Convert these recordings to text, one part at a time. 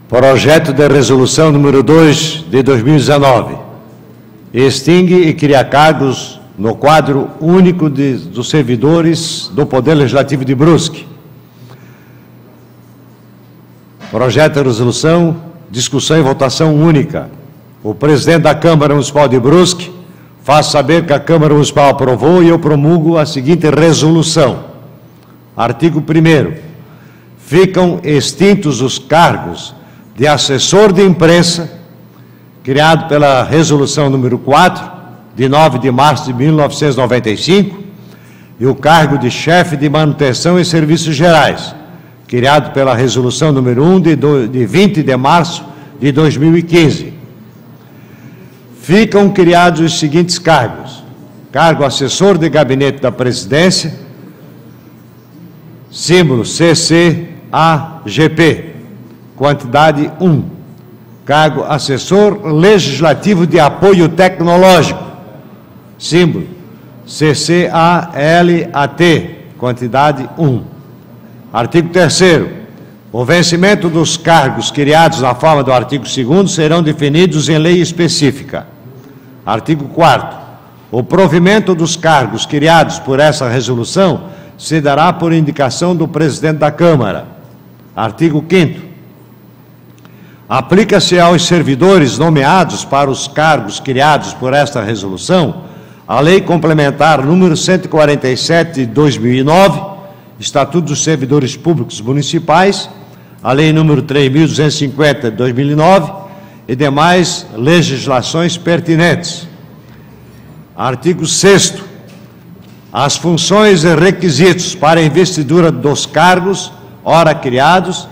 Projeto de resolução número 2 de 2019. Extingue e cria cargos no quadro único dos servidores do Poder Legislativo de Brusque. Projeto de resolução, discussão e votação única. O presidente da Câmara Municipal de Brusque faz saber que a Câmara Municipal aprovou e eu promulgo a seguinte resolução. Artigo 1º. Ficam extintos os cargos de assessor de imprensa, criado pela resolução número 4, de 9 de março de 1995, e o cargo de chefe de manutenção e serviços gerais, criado pela resolução número 1, de 20 de março de 2015. Ficam criados os seguintes cargos: cargo assessor de gabinete da presidência, símbolo CCAGP, quantidade 1. Cargo assessor legislativo de apoio tecnológico, símbolo CCALAT, quantidade 1. Artigo 3º. O vencimento dos cargos criados na forma do artigo 2º serão definidos em lei específica. Artigo 4º. O provimento dos cargos criados por essa resolução se dará por indicação do presidente da Câmara. Artigo 5º. Aplica-se aos servidores nomeados para os cargos criados por esta resolução a Lei Complementar número 147 de 2009, Estatuto dos Servidores Públicos Municipais, a Lei número 3.250 de 2009 e demais legislações pertinentes. Artigo 6º. As funções e requisitos para a investidura dos cargos, ora criados,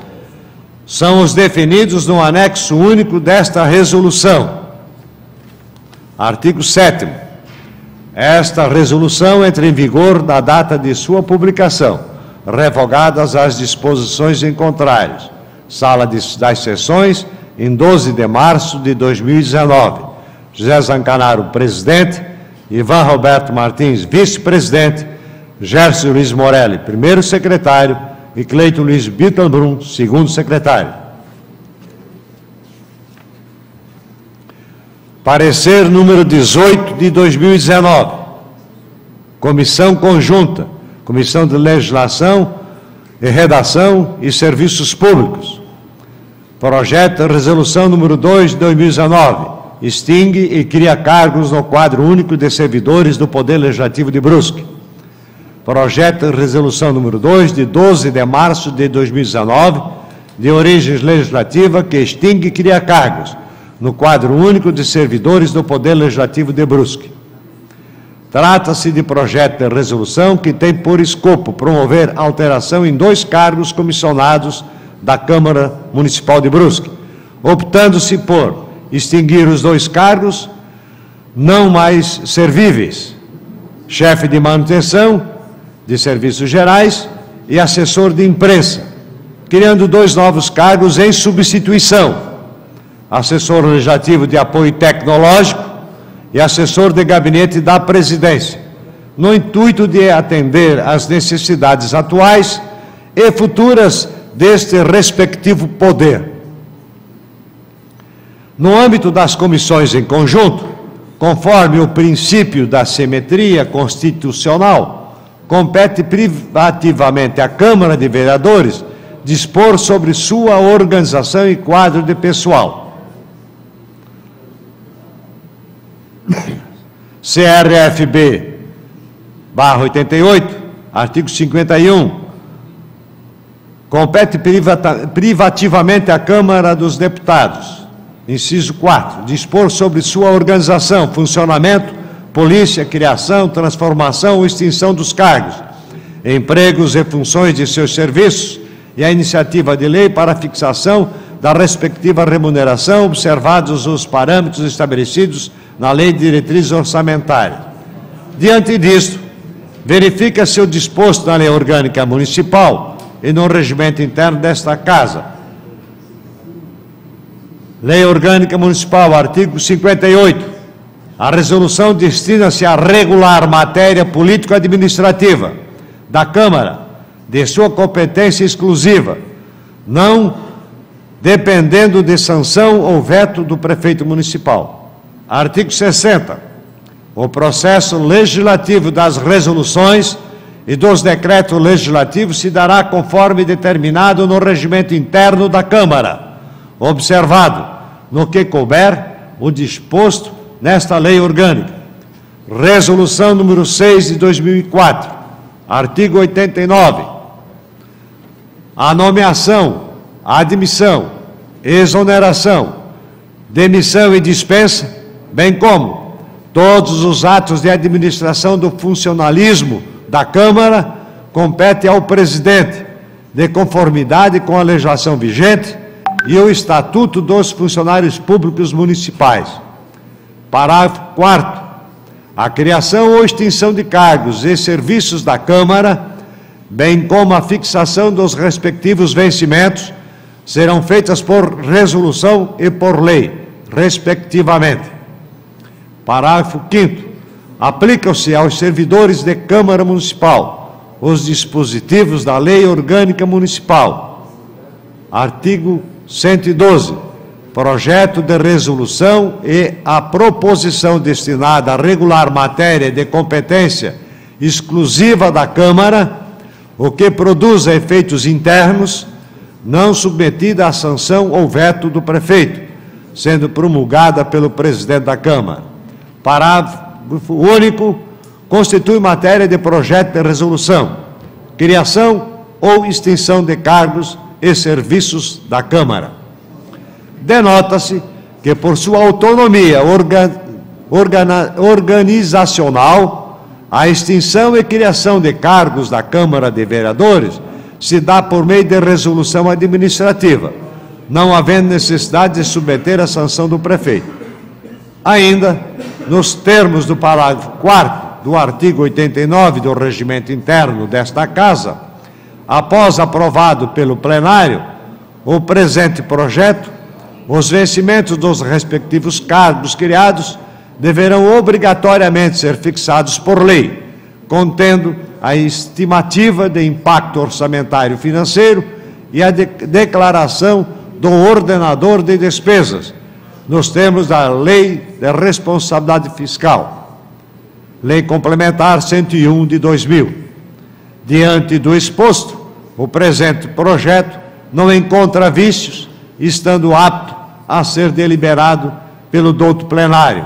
são os definidos no anexo único desta resolução. Artigo 7º. Esta resolução entra em vigor na data de sua publicação, revogadas as disposições em contrários. Sala das Sessões, em 12 de março de 2019. José Zancanaro, presidente; Ivan Roberto Martins, vice-presidente; Gerson Luiz Morelli, primeiro secretário; e Cleiton Luiz Bittenbrun, segundo secretário. Parecer número 18 de 2019. Comissão Conjunta, Comissão de Legislação e Redação e Serviços Públicos. Projeto de resolução número 2 de 2019. Extingue e cria cargos no quadro único de servidores do Poder Legislativo de Brusque. Projeto de resolução número 2, de 12 de março de 2019, de origem legislativa, que extingue e cria cargos no quadro único de servidores do Poder Legislativo de Brusque. Trata-se de projeto de resolução que tem por escopo promover alteração em 2 cargos comissionados da Câmara Municipal de Brusque, optando-se por extinguir os 2 cargos não mais servíveis: chefe de manutenção de serviços gerais e assessor de imprensa, criando 2 novos cargos em substituição: assessor legislativo de apoio tecnológico e assessor de gabinete da presidência, no intuito de atender às necessidades atuais e futuras deste respectivo poder. No âmbito das comissões em conjunto, conforme o princípio da simetria constitucional, compete privativamente à Câmara de Vereadores dispor sobre sua organização e quadro de pessoal. CRFB/88, artigo 51. Compete privativamente à Câmara dos Deputados, inciso 4, dispor sobre sua organização, funcionamento, polícia, criação, transformação ou extinção dos cargos, empregos e funções de seus serviços e a iniciativa de lei para a fixação da respectiva remuneração, observados os parâmetros estabelecidos na Lei de Diretrizes Orçamentárias. Diante disto, verifica-se o disposto na Lei Orgânica Municipal e no regimento interno desta Casa. Lei Orgânica Municipal, artigo 58. A resolução destina-se a regular matéria político-administrativa da Câmara, de sua competência exclusiva, não dependendo de sanção ou veto do prefeito municipal. Artigo 60. O processo legislativo das resoluções e dos decretos legislativos se dará conforme determinado no regimento interno da Câmara, observado, no que couber, o disposto nesta lei orgânica. Resolução número 6 de 2004, artigo 89. A nomeação, a admissão, exoneração, demissão e dispensa, bem como todos os atos de administração do funcionalismo da Câmara, compete ao presidente, de conformidade com a legislação vigente e o Estatuto dos Funcionários Públicos Municipais. Parágrafo 4º. A criação ou extinção de cargos e serviços da Câmara, bem como a fixação dos respectivos vencimentos, serão feitas por resolução e por lei, respectivamente. Parágrafo 5º. Aplicam-se aos servidores de Câmara Municipal os dispositivos da Lei Orgânica Municipal. Artigo 112. Projeto de resolução e a proposição destinada a regular matéria de competência exclusiva da Câmara, o que produza efeitos internos, não submetida à sanção ou veto do prefeito, sendo promulgada pelo presidente da Câmara. Parágrafo único. Constitui matéria de projeto de resolução, criação ou extinção de cargos e serviços da Câmara. Denota-se que, por sua autonomia organizacional, a extinção e criação de cargos da Câmara de Vereadores se dá por meio de resolução administrativa, não havendo necessidade de submeter à sanção do prefeito. Ainda, nos termos do parágrafo 4º do artigo 89 do regimento interno desta Casa, após aprovado pelo plenário o presente projeto, os vencimentos dos respectivos cargos criados deverão obrigatoriamente ser fixados por lei, contendo a estimativa de impacto orçamentário financeiro e a declaração do ordenador de despesas, nos termos da Lei de Responsabilidade Fiscal, Lei Complementar 101 de 2000. Diante do exposto, o presente projeto não encontra vícios, estando apto a ser deliberado pelo douto plenário.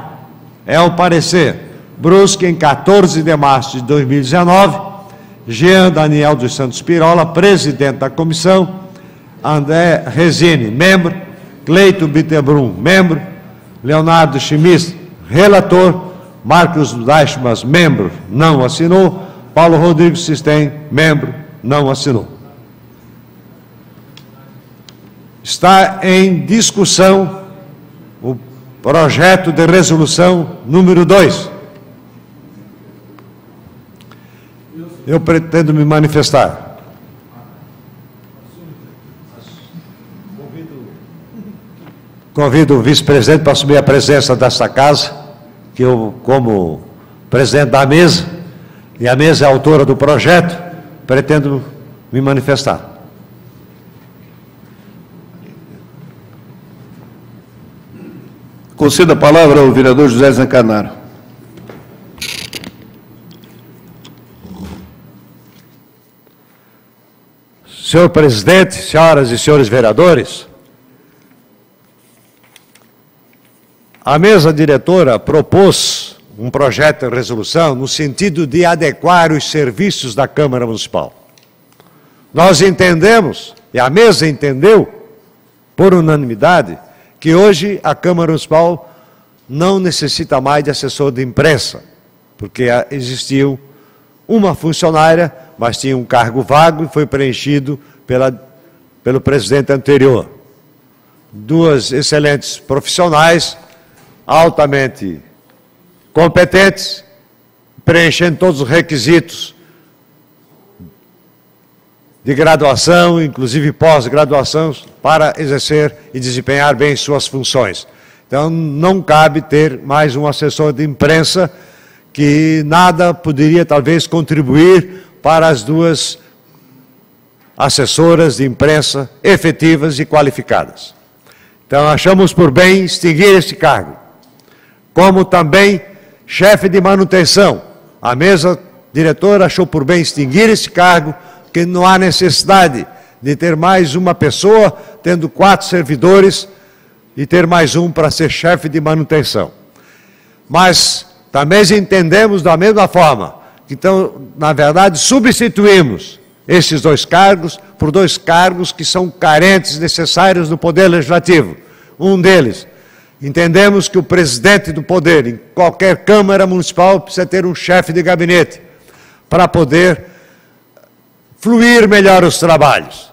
É o parecer Brusque, em 14 de março de 2019, Jean Daniel dos Santos Pirola, presidente da comissão, André Resine, membro, Cleito Bittenbrun, membro, Leonardo Schmitz, relator, Marcos Deichmann, membro, não assinou, Paulo Rodrigues Sistem, membro, não assinou. Está em discussão o projeto de resolução número 2. Eu pretendo me manifestar. Convido o vice-presidente para assumir a presença desta casa, que eu, como presidente da mesa, e a mesa é autora do projeto, pretendo me manifestar. Concedo a palavra ao vereador José Zancanaro. Senhor presidente, senhoras e senhores vereadores, a mesa diretora propôs um projeto de resolução no sentido de adequar os serviços da Câmara Municipal. Nós entendemos, e a mesa entendeu, por unanimidade, que hoje a Câmara Municipal não necessita mais de assessor de imprensa, porque existiu uma funcionária, mas tinha um cargo vago e foi preenchido pelo presidente anterior. Duas excelentes profissionais, altamente competentes, preenchendo todos os requisitos de graduação, inclusive pós-graduação, para exercer e desempenhar bem suas funções. Então, não cabe ter mais um assessor de imprensa que nada poderia, talvez, contribuir para as duas assessoras de imprensa efetivas e qualificadas. Então, achamos por bem extinguir este cargo, como também chefe de manutenção. A mesa diretora achou por bem extinguir esse cargo, porque não há necessidade de ter mais uma pessoa, tendo 4 servidores, e ter mais um para ser chefe de manutenção. Mas também entendemos da mesma forma, que então, na verdade, substituímos esses 2 cargos por 2 cargos que são carentes, necessários no Poder Legislativo. Um deles, entendemos que o presidente do Poder, em qualquer Câmara Municipal, precisa ter um chefe de gabinete, para poder fluir melhor os trabalhos,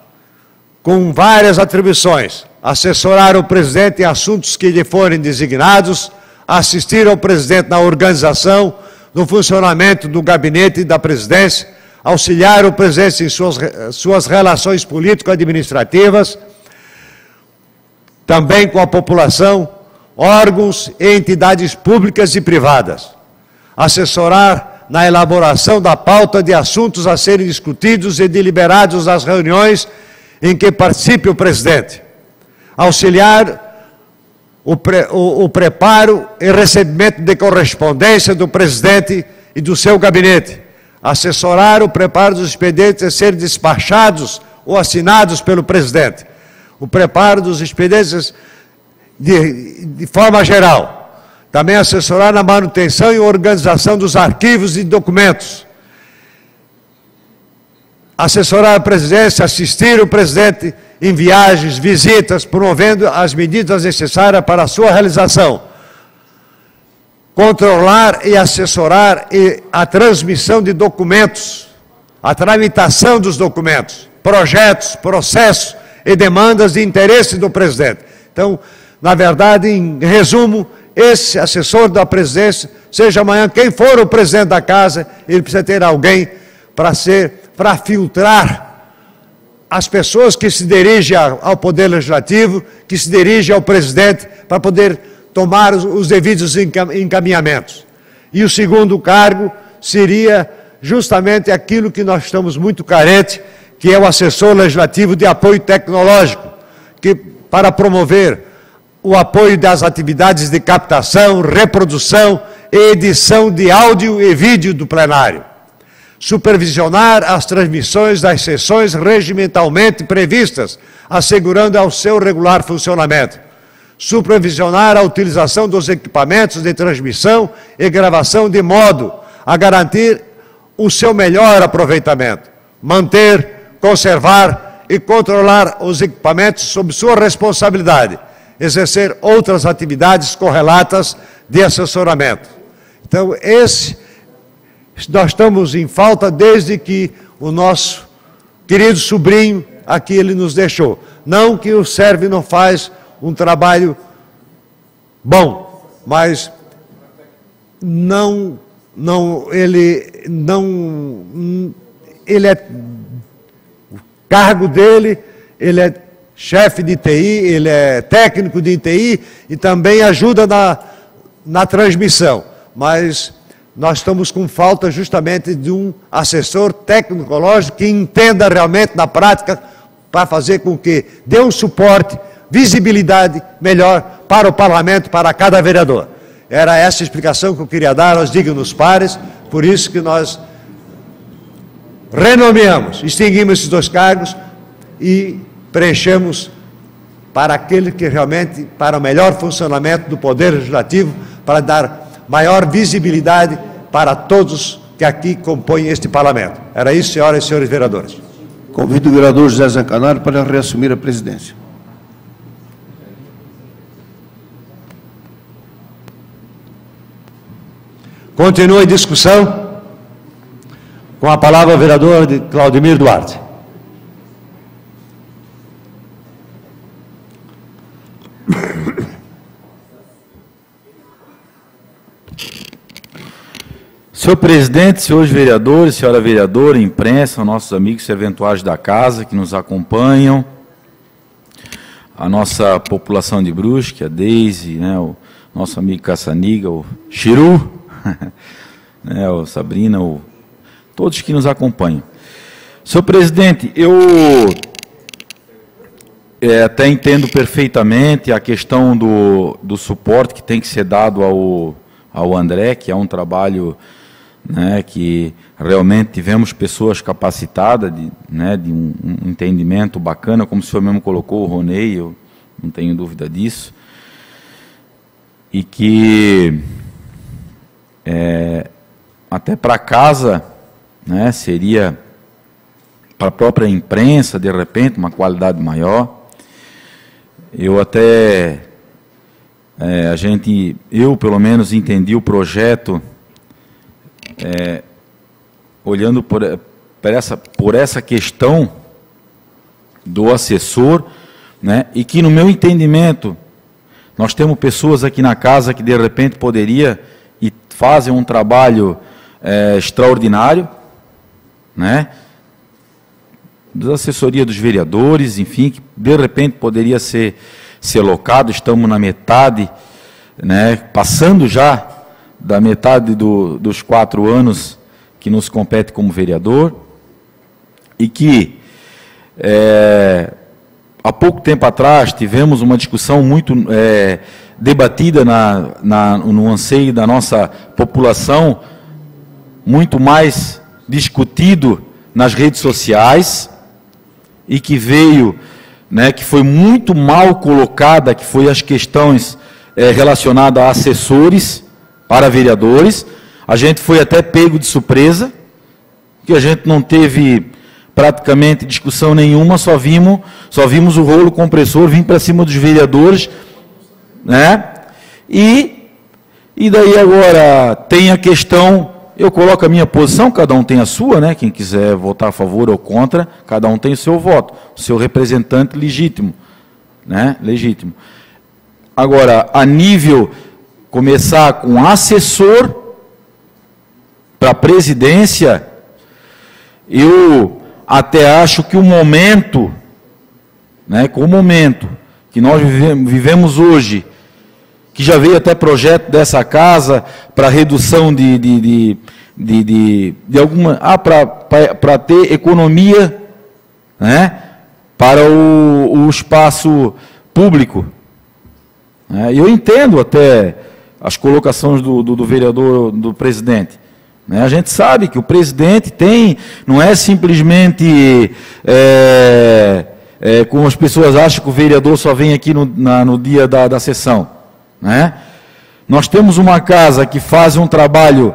com várias atribuições: assessorar o presidente em assuntos que lhe forem designados, assistir ao presidente na organização, no funcionamento do gabinete e da presidência, auxiliar o presidente em suas relações político-administrativas, também com a população, órgãos e entidades públicas e privadas, assessorar na elaboração da pauta de assuntos a serem discutidos e deliberados nas reuniões em que participe o presidente, auxiliar o preparo e recebimento de correspondência do presidente e do seu gabinete, assessorar o preparo dos expedientes a serem despachados ou assinados pelo presidente, o preparo dos expedientes de forma geral, também assessorar na manutenção e organização dos arquivos e documentos, assessorar a presidência, assistir o presidente em viagens, visitas, promovendo as medidas necessárias para a sua realização, controlar e assessorar a transmissão de documentos, a tramitação dos documentos, projetos, processos e demandas de interesse do presidente. Então, na verdade, em resumo, esse assessor da presidência, seja amanhã quem for o presidente da casa, ele precisa ter alguém para filtrar as pessoas que se dirigem ao Poder Legislativo, que se dirigem ao presidente, para poder tomar os devidos encaminhamentos. E o segundo cargo seria justamente aquilo que nós estamos muito carentes, que é o assessor legislativo de apoio tecnológico, que para promover o apoio das atividades de captação, reprodução e edição de áudio e vídeo do plenário. Supervisionar as transmissões das sessões regimentalmente previstas, assegurando ao seu regular funcionamento. Supervisionar a utilização dos equipamentos de transmissão e gravação de modo a garantir o seu melhor aproveitamento. Manter, conservar e controlar os equipamentos sob sua responsabilidade. Exercer outras atividades correlatas de assessoramento. Então, nós estamos em falta desde que o nosso querido sobrinho aqui ele nos deixou. Não que o SERV não faz um trabalho bom, mas ele é o cargo dele, ele é chefe de TI, ele é técnico de TI e também ajuda na transmissão, mas nós estamos com falta justamente de um assessor tecnológico que entenda realmente na prática para fazer com que dê um suporte, visibilidade melhor para o parlamento, para cada vereador. Era essa a explicação que eu queria dar aos dignos pares, por isso que nós renomeamos, extinguimos esses 2 cargos e preenchemos para aquele que realmente, para o melhor funcionamento do Poder Legislativo, para dar maior visibilidade para todos que aqui compõem este parlamento. Era isso, senhoras e senhores vereadores. Convido o vereador José Zancanaro para reassumir a presidência. Continua a discussão. Com a palavra o vereador Claudemir Duarte. Senhor presidente, senhores vereadores, senhora vereadora, imprensa, nossos amigos serventuários da casa que nos acompanham, a nossa população de Brusque, a Deise, né, o nosso amigo Caçaniga, o Chiru, né, o Sabrina, todos que nos acompanham. Senhor presidente, eu até entendo perfeitamente a questão do suporte que tem que ser dado ao André, que é um trabalho, né, que realmente tivemos pessoas capacitadas, de um entendimento bacana, como o senhor mesmo colocou, o Ronei, eu não tenho dúvida disso, e que até para casa, né, seria para a própria imprensa, de repente, uma qualidade maior. Eu até, eu pelo menos entendi o projeto olhando por essa questão do assessor, né, e que no meu entendimento, nós temos pessoas aqui na casa que de repente poderia e fazem um trabalho extraordinário, né, da assessoria dos vereadores, enfim, que de repente poderia ser locado. Estamos na metade, né, passando já da metade dos 4 anos que nos compete como vereador, e que há pouco tempo atrás tivemos uma discussão muito debatida no anseio da nossa população, muito mais discutido nas redes sociais, e que veio, né, que foi muito mal colocada, que foi as questões relacionadas a assessores para vereadores. A gente foi até pego de surpresa, que a gente não teve praticamente discussão nenhuma, só vimos o rolo compressor vir para cima dos vereadores, né? E daí agora tem a questão, eu coloco a minha posição, cada um tem a sua, né? Quem quiser votar a favor ou contra, cada um tem o seu voto, o seu representante legítimo, né? Legítimo. Agora, a nível, começar com assessor para a presidência, eu até acho que o momento, né, com o momento que nós vivemos hoje, que já veio até projeto dessa casa para redução de alguma, para ter economia, né, para o espaço público. Eu entendo até as colocações do vereador, do presidente. A gente sabe que o presidente não é simplesmente como as pessoas acham que o vereador só vem aqui no dia da sessão. Né? Nós temos uma casa que faz um trabalho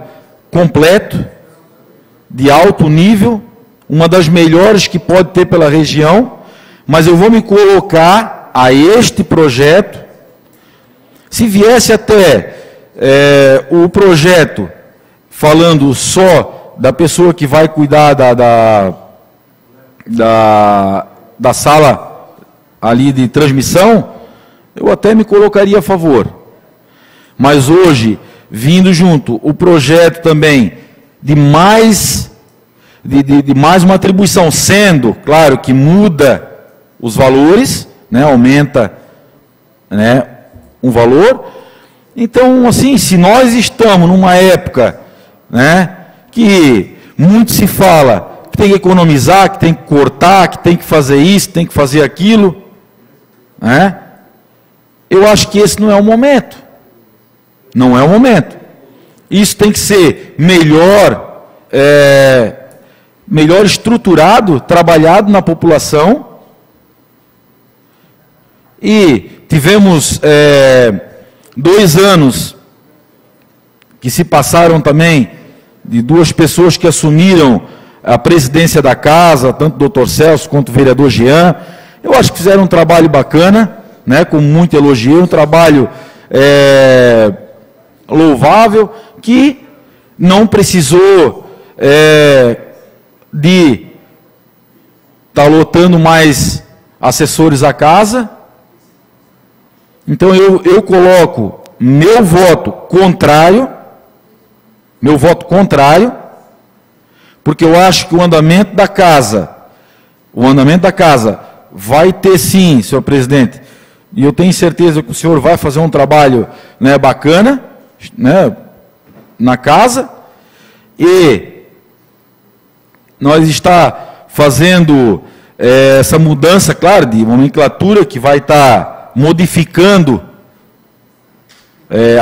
completo, de alto nível, uma das melhores que pode ter pela região, mas eu vou me colocar a este projeto. Se viesse até o projeto falando só da pessoa que vai cuidar da sala ali de transmissão, eu até me colocaria a favor. Mas hoje, vindo junto o projeto também de mais uma atribuição, sendo, claro, que muda os valores, né, aumenta, né, um valor. Então, assim, se nós estamos numa época, né, que muito se fala que tem que economizar, que tem que cortar, que tem que fazer isso, tem que fazer aquilo, né, eu acho que esse não é o momento. Não é o momento. Isso tem que ser melhor estruturado, trabalhado na população. E tivemos 2 anos que se passaram também de 2 pessoas que assumiram a presidência da casa, tanto o doutor Celso quanto o vereador Jean. Eu acho que fizeram um trabalho bacana, né, com muito elogio, um trabalho louvável, que não precisou de estar lotando mais assessores à casa. Então eu coloco meu voto contrário, porque eu acho que o andamento da casa vai ter sim, senhor presidente, e eu tenho certeza que o senhor vai fazer um trabalho, né, bacana, né, na casa, e nós está fazendo essa mudança, claro, de nomenclatura que vai estar modificando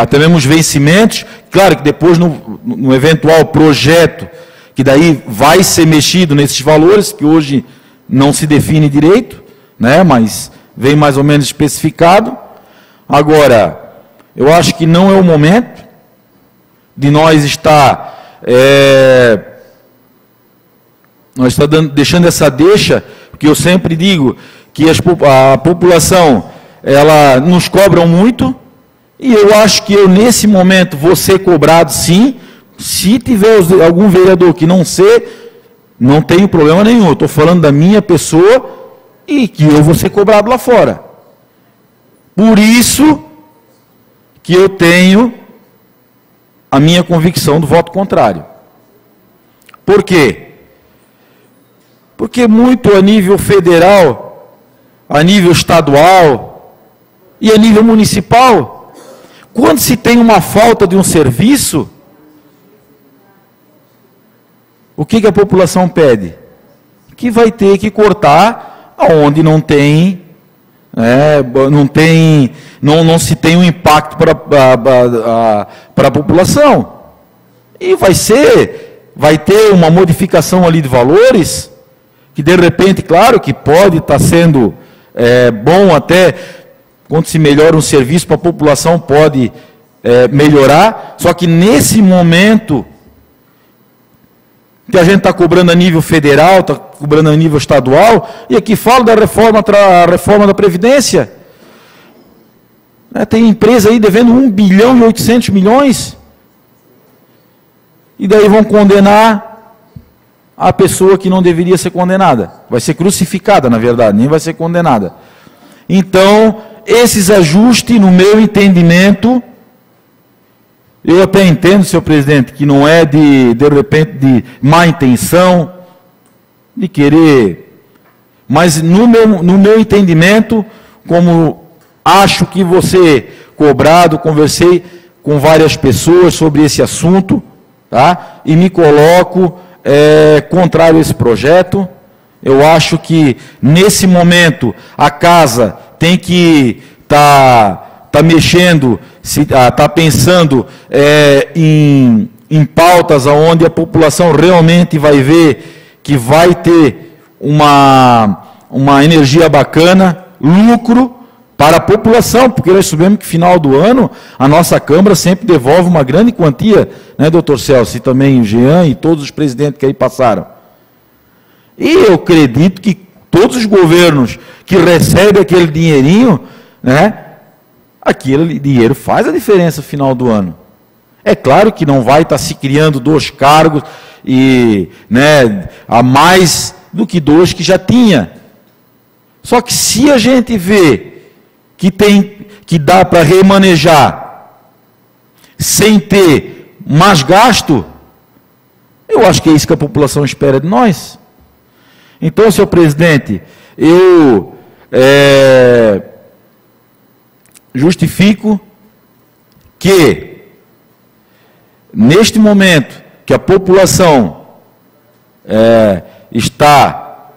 até mesmo os vencimentos. Claro que depois, no eventual projeto, que daí vai ser mexido nesses valores, que hoje não se define direito, né, mas vem mais ou menos especificado. Agora, eu acho que não é o momento de nós estar deixando essa deixa, porque eu sempre digo que a população, ela nos cobra muito, e eu acho que eu, nesse momento, vou ser cobrado sim. Se tiver algum vereador que não ser, não tenho problema nenhum. Eu estou falando da minha pessoa e que eu vou ser cobrado lá fora. Por isso que eu tenho a minha convicção do voto contrário. Por quê? Porque muito a nível federal, a nível estadual e a nível municipal, quando se tem uma falta de um serviço, o que a população pede? Que vai ter que cortar aonde não tem, não se tem um impacto para a população. E vai ter uma modificação ali de valores, que de repente, claro, que pode estar sendo bom até, quando se melhora um serviço para a população, pode melhorar, só que nesse momento que a gente está cobrando a nível federal, está cobrando a nível estadual, e aqui falo da reforma da Previdência. Tem empresa aí devendo 1 bilhão e 800 milhões, e daí vão condenar a pessoa que não deveria ser condenada. Vai ser crucificada, na verdade, nem vai ser condenada. Então, esses ajustes, no meu entendimento, eu até entendo, senhor presidente, que não é de repente, de má intenção, de querer, mas no meu entendimento, como acho que você cobrado, conversei com várias pessoas sobre esse assunto, tá? E me coloco contrário a esse projeto. Eu acho que, nesse momento, a casa tem que estar mexendo, está pensando em pautas onde a população realmente vai ver que vai ter uma energia bacana, lucro para a população, porque nós sabemos que no final do ano a nossa Câmara sempre devolve uma grande quantia, né, doutor Celso, e também o Jean e todos os presidentes que aí passaram. E eu acredito que todos os governos que recebem aquele dinheirinho, né, aquele dinheiro faz a diferença no final do ano. É claro que não vai estar se criando 2 cargos e, né, a mais do que 2 que já tinha. Só que se a gente vê que dá para remanejar sem ter mais gasto, eu acho que é isso que a população espera de nós. Então, senhor presidente, eu justifico que, neste momento, que a população está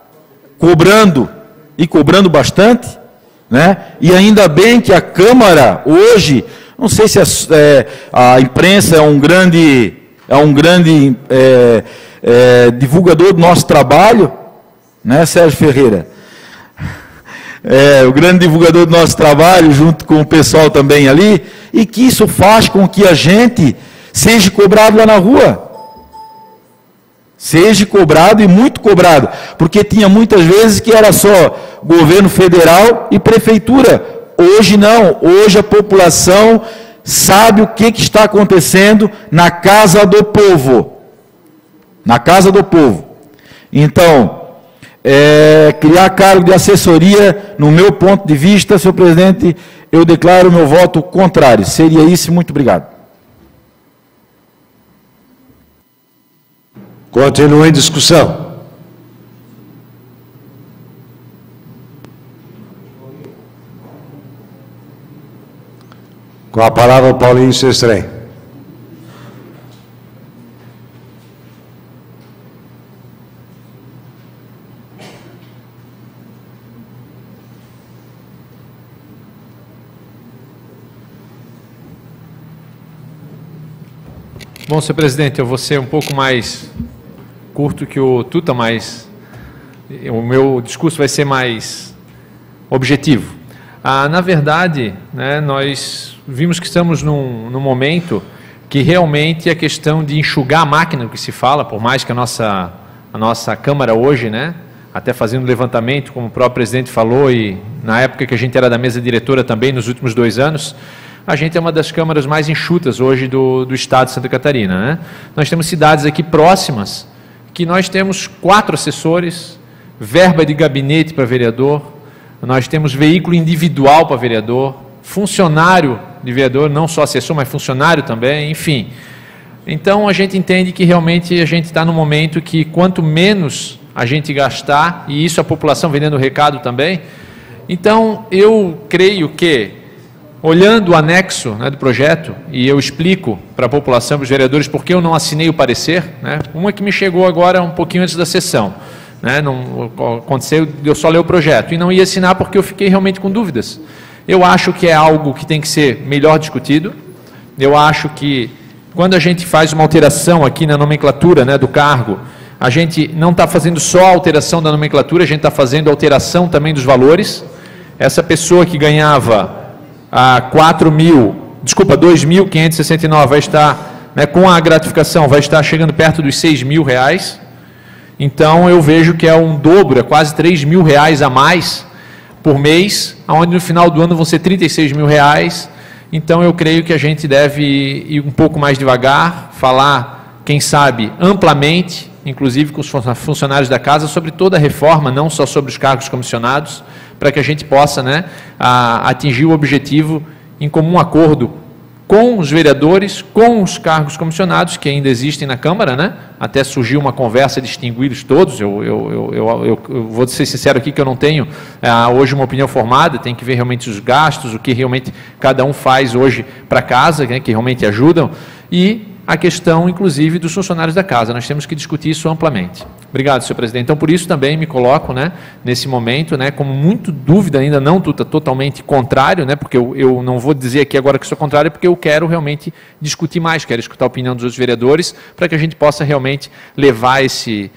cobrando, e cobrando bastante, né? E ainda bem que a Câmara, hoje, não sei se a imprensa é um grande divulgador do nosso trabalho, né, Sérgio Ferreira? O grande divulgador do nosso trabalho, junto com o pessoal também ali, e que isso faz com que a gente seja cobrado lá na rua. Seja cobrado e muito cobrado, porque tinha muitas vezes que era só governo federal e prefeitura. Hoje não, hoje a população sabe o que está acontecendo na casa do povo. Na casa do povo. Então, criar cargo de assessoria, no meu ponto de vista, senhor presidente, eu declaro meu voto contrário. Seria isso, muito obrigado. Continua em discussão. Com a palavra, Paulinho Sestrem. Bom, senhor presidente, eu vou ser um pouco mais curto que o Tuta, mas o meu discurso vai ser mais objetivo. Na verdade, né, nós vimos que estamos num momento que realmente a questão de enxugar a máquina, que se fala, por mais que a nossa Câmara hoje, né, até fazendo levantamento, como o próprio presidente falou, e na época que a gente era da mesa diretora também, nos últimos 2 anos, a gente é uma das câmaras mais enxutas hoje do estado de Santa Catarina, né? Nós temos cidades aqui próximas que nós temos 4 assessores, verba de gabinete para vereador, nós temos veículo individual para vereador, funcionário de vereador, não só assessor, mas funcionário também, enfim. Então, a gente entende que realmente a gente está num momento que quanto menos a gente gastar, e isso a população vendendo o recado também, então eu creio que, olhando o anexo, né, do projeto, e eu explico para a população, para os vereadores, porque eu não assinei o parecer, né, uma que me chegou agora um pouquinho antes da sessão, né, não aconteceu, eu só ler o projeto, e não ia assinar porque eu fiquei realmente com dúvidas. Eu acho que é algo que tem que ser melhor discutido, eu acho que quando a gente faz uma alteração aqui na nomenclatura, né, do cargo, a gente não está fazendo só a alteração da nomenclatura, a gente está fazendo a alteração também dos valores. Essa pessoa que ganhava a 2.569 vai estar, né, com a gratificação, vai estar chegando perto dos R$6.000. Então, eu vejo que é um dobro, é quase R$3.000 a mais por mês, onde no final do ano vão ser R$36.000. Então, eu creio que a gente deve ir um pouco mais devagar, falar, quem sabe, amplamente, inclusive com os funcionários da casa, sobre toda a reforma, não só sobre os cargos comissionados, para que a gente possa, né, atingir o objetivo em comum acordo com os vereadores, com os cargos comissionados que ainda existem na Câmara, né? Até surgiu uma conversa de extingui-los todos. Eu vou ser sincero aqui que eu não tenho hoje uma opinião formada, tem que ver realmente os gastos, o que realmente cada um faz hoje para casa, né, que realmente ajudam, e a questão, inclusive, dos funcionários da casa. Nós temos que discutir isso amplamente. Obrigado, senhor presidente. Então, por isso também me coloco, né, nesse momento, né, com muito dúvida, ainda não totalmente contrário, né, porque eu não vou dizer aqui agora que sou contrário, porque eu quero realmente discutir mais, quero escutar a opinião dos outros vereadores, para que a gente possa realmente levar esse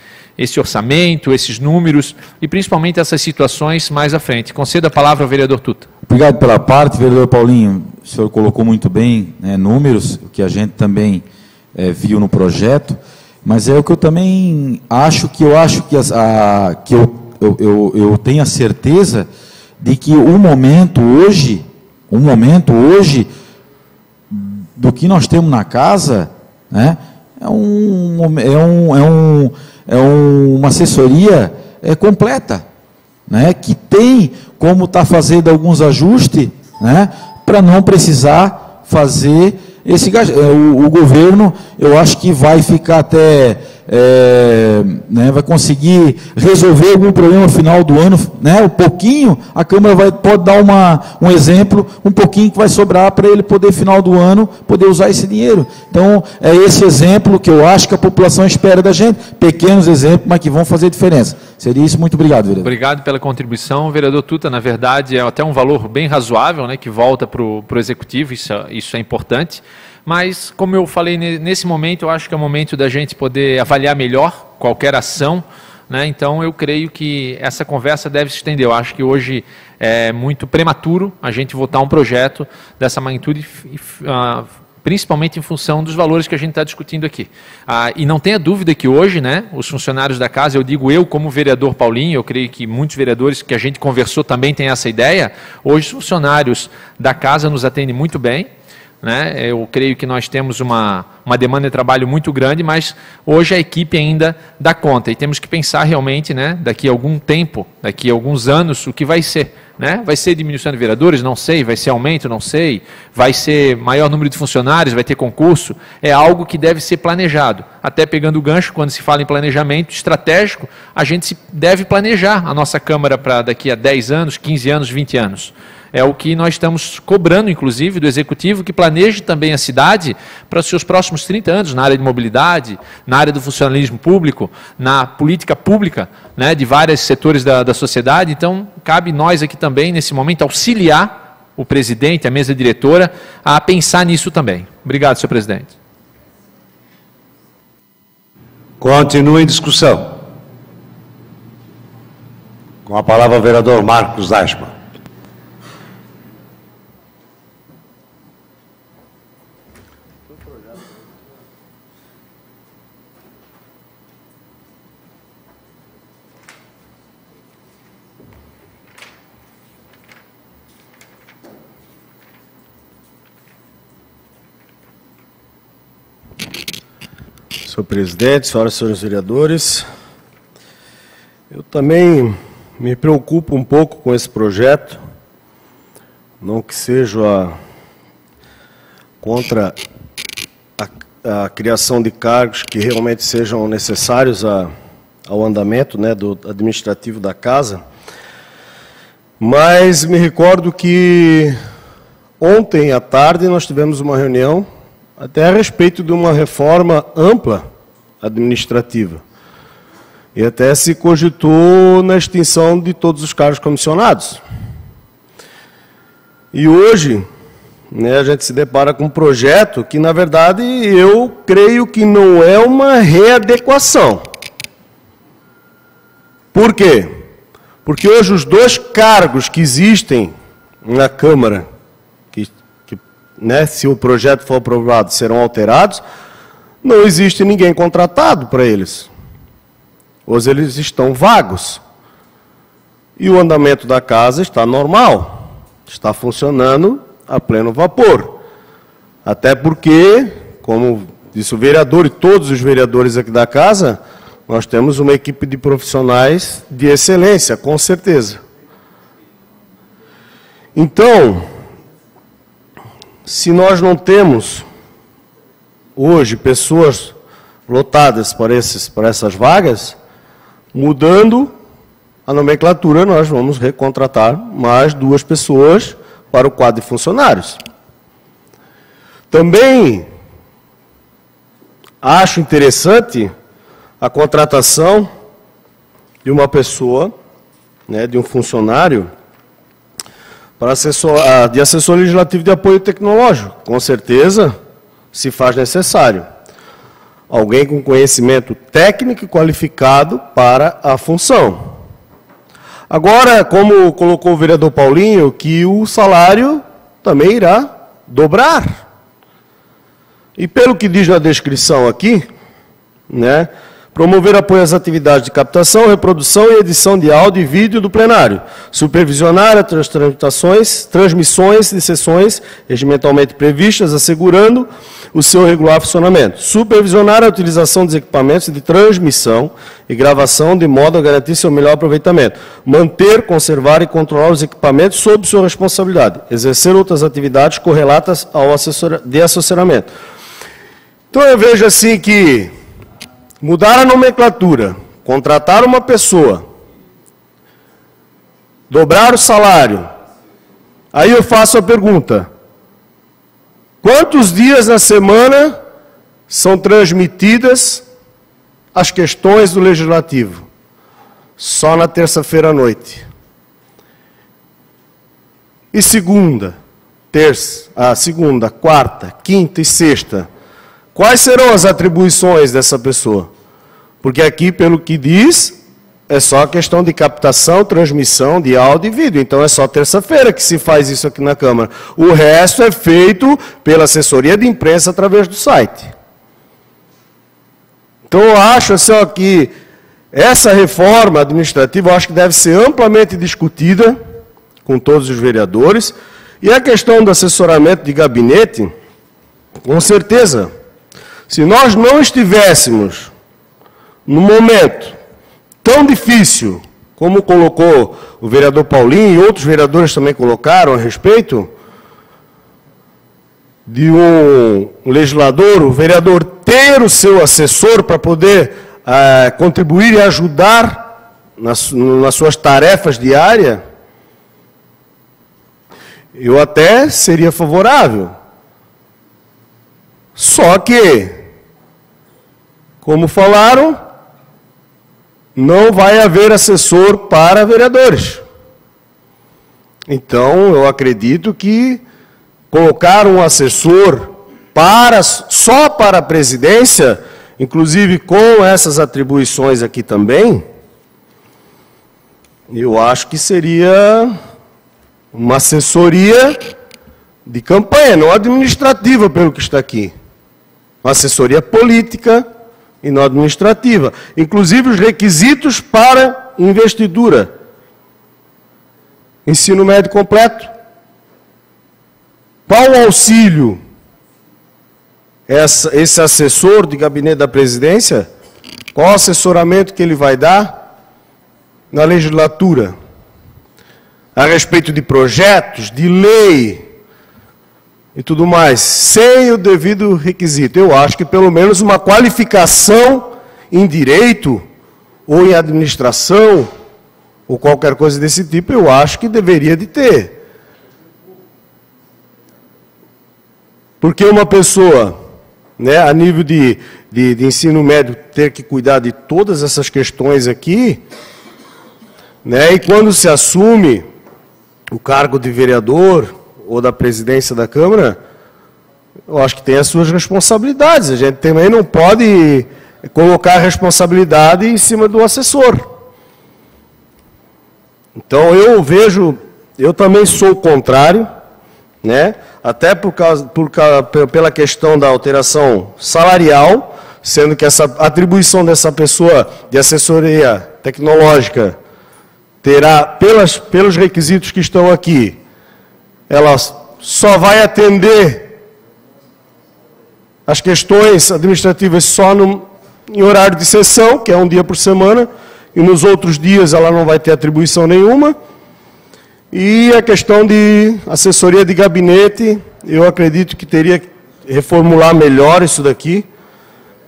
orçamento, esses números e principalmente essas situações mais à frente. Concedo a palavra ao vereador Tuta. Obrigado pela parte, vereador Paulinho. O senhor colocou muito bem, né, números, o que a gente também viu no projeto, mas é o que eu também acho que eu tenho a certeza de que o momento hoje do que nós temos na casa, né, é uma assessoria completa, né, que tem como estar fazendo alguns ajustes, né, para não precisar fazer esse gasto. O governo, eu acho que vai ficar até, né, vai conseguir resolver algum problema no final do ano, né, um pouquinho, a Câmara pode dar um exemplo, um pouquinho que vai sobrar para ele poder, final do ano, poder usar esse dinheiro. Então, é esse exemplo que eu acho que a população espera da gente, pequenos exemplos, mas que vão fazer diferença. Seria isso, muito obrigado, vereador. Obrigado pela contribuição, vereador Tuta. Na verdade, é até um valor bem razoável, né, que volta para o Executivo, isso é importante. Mas, como eu falei, nesse momento, eu acho que é o momento da gente poder avaliar melhor qualquer ação, né? Então, eu creio que essa conversa deve se estender. Eu acho que hoje é muito prematuro a gente votar um projeto dessa magnitude, principalmente em função dos valores que a gente está discutindo aqui. E não tenha dúvida que hoje, né, os funcionários da casa, eu digo eu como vereador Paulinho, eu creio que muitos vereadores que a gente conversou também têm essa ideia, hoje os funcionários da casa nos atendem muito bem, né? Eu creio que nós temos uma demanda de trabalho muito grande, mas hoje a equipe ainda dá conta e temos que pensar realmente, né, daqui a algum tempo, daqui a alguns anos, o que vai ser. Né? Vai ser diminuição de vereadores? Não sei. Vai ser aumento? Não sei. Vai ser maior número de funcionários? Vai ter concurso? É algo que deve ser planejado. Até pegando o gancho, quando se fala em planejamento estratégico, a gente deve planejar a nossa Câmara para daqui a 10 anos, 15 anos, 20 anos. É o que nós estamos cobrando, inclusive, do Executivo, que planeje também a cidade para os seus próximos 30 anos, na área de mobilidade, na área do funcionalismo público, na política pública, né, de vários setores da sociedade. Então, cabe nós aqui também, nesse momento, auxiliar o presidente, a mesa diretora, a pensar nisso também. Obrigado, senhor presidente. Continua em discussão. Com a palavra o vereador Marcos Aisman. Senhor presidente, senhoras e senhores vereadores, eu também me preocupo um pouco com esse projeto, não que seja contra a criação de cargos que realmente sejam necessários ao andamento, né, do administrativo da casa, mas me recordo que ontem à tarde nós tivemos uma reunião até a respeito de uma reforma ampla administrativa. E até se cogitou na extinção de todos os cargos comissionados. E hoje, né, a gente se depara com um projeto que, na verdade, eu creio que não é uma readequação. Por quê? Porque hoje os dois cargos que existem na Câmara, né, se o projeto for aprovado, serão alterados, não existe ninguém contratado para eles. Hoje eles estão vagos. E o andamento da casa está normal, está funcionando a pleno vapor. Até porque, como disse o vereador e todos os vereadores aqui da casa, nós temos uma equipe de profissionais de excelência, com certeza. Então, se nós não temos hoje pessoas lotadas para essas vagas, mudando a nomenclatura, nós vamos recontratar mais 2 pessoas para o quadro de funcionários. Também acho interessante a contratação de uma pessoa, né, de um funcionário, de assessor legislativo de apoio tecnológico. Com certeza, se faz necessário. Alguém com conhecimento técnico e qualificado para a função. Agora, como colocou o vereador Paulinho, que o salário também irá dobrar. E pelo que diz na descrição aqui, né, promover apoio às atividades de captação, reprodução e edição de áudio e vídeo do plenário. Supervisionar as transmissões de sessões regimentalmente previstas, assegurando o seu regular funcionamento. Supervisionar a utilização dos equipamentos de transmissão e gravação de modo a garantir seu melhor aproveitamento. Manter, conservar e controlar os equipamentos sob sua responsabilidade. Exercer outras atividades correlatas ao de assessoramento. Então eu vejo assim que mudar a nomenclatura, contratar uma pessoa, dobrar o salário. Aí eu faço a pergunta: quantos dias na semana são transmitidas as questões do Legislativo? Só na terça-feira à noite. E segunda, quarta, quinta e sexta? Quais serão as atribuições dessa pessoa? Porque aqui, pelo que diz, é só a questão de captação, transmissão de áudio e vídeo. Então é só terça-feira que se faz isso aqui na Câmara. O resto é feito pela assessoria de imprensa através do site. Então eu acho assim, ó, que essa reforma administrativa, eu acho que deve ser amplamente discutida com todos os vereadores. E a questão do assessoramento de gabinete, com certeza, se nós não estivéssemos num momento tão difícil, como colocou o vereador Paulinho e outros vereadores também colocaram a respeito, de um legislador, o vereador ter o seu assessor para poder contribuir e ajudar nas suas tarefas diárias, eu até seria favorável. Só que, como falaram, não vai haver assessor para vereadores. Então, eu acredito que colocar um assessor só para a presidência, inclusive com essas atribuições aqui também, eu acho que seria uma assessoria de campanha, não administrativa, pelo que está aqui. Uma assessoria política e não administrativa. Inclusive os requisitos para investidura. Ensino médio completo. Qual o auxílio esse assessor de gabinete da presidência, qual o assessoramento que ele vai dar na legislatura? A respeito de projetos, de lei e tudo mais, sem o devido requisito. Eu acho que pelo menos uma qualificação em direito ou em administração ou qualquer coisa desse tipo, eu acho que deveria de ter. Porque uma pessoa, né, a nível de ensino médio, ter que cuidar de todas essas questões aqui, né, e quando se assume o cargo de vereador ou da presidência da Câmara, eu acho que tem as suas responsabilidades. A gente também não pode colocar a responsabilidade em cima do assessor. Então, eu também sou o contrário, né? Até pela questão da alteração salarial, sendo que essa atribuição dessa pessoa de assessoria tecnológica terá, pelos requisitos que estão aqui, ela só vai atender as questões administrativas só em horário de sessão, que é um dia por semana, e nos outros dias ela não vai ter atribuição nenhuma. E a questão de assessoria de gabinete, eu acredito que teria que reformular melhor isso daqui,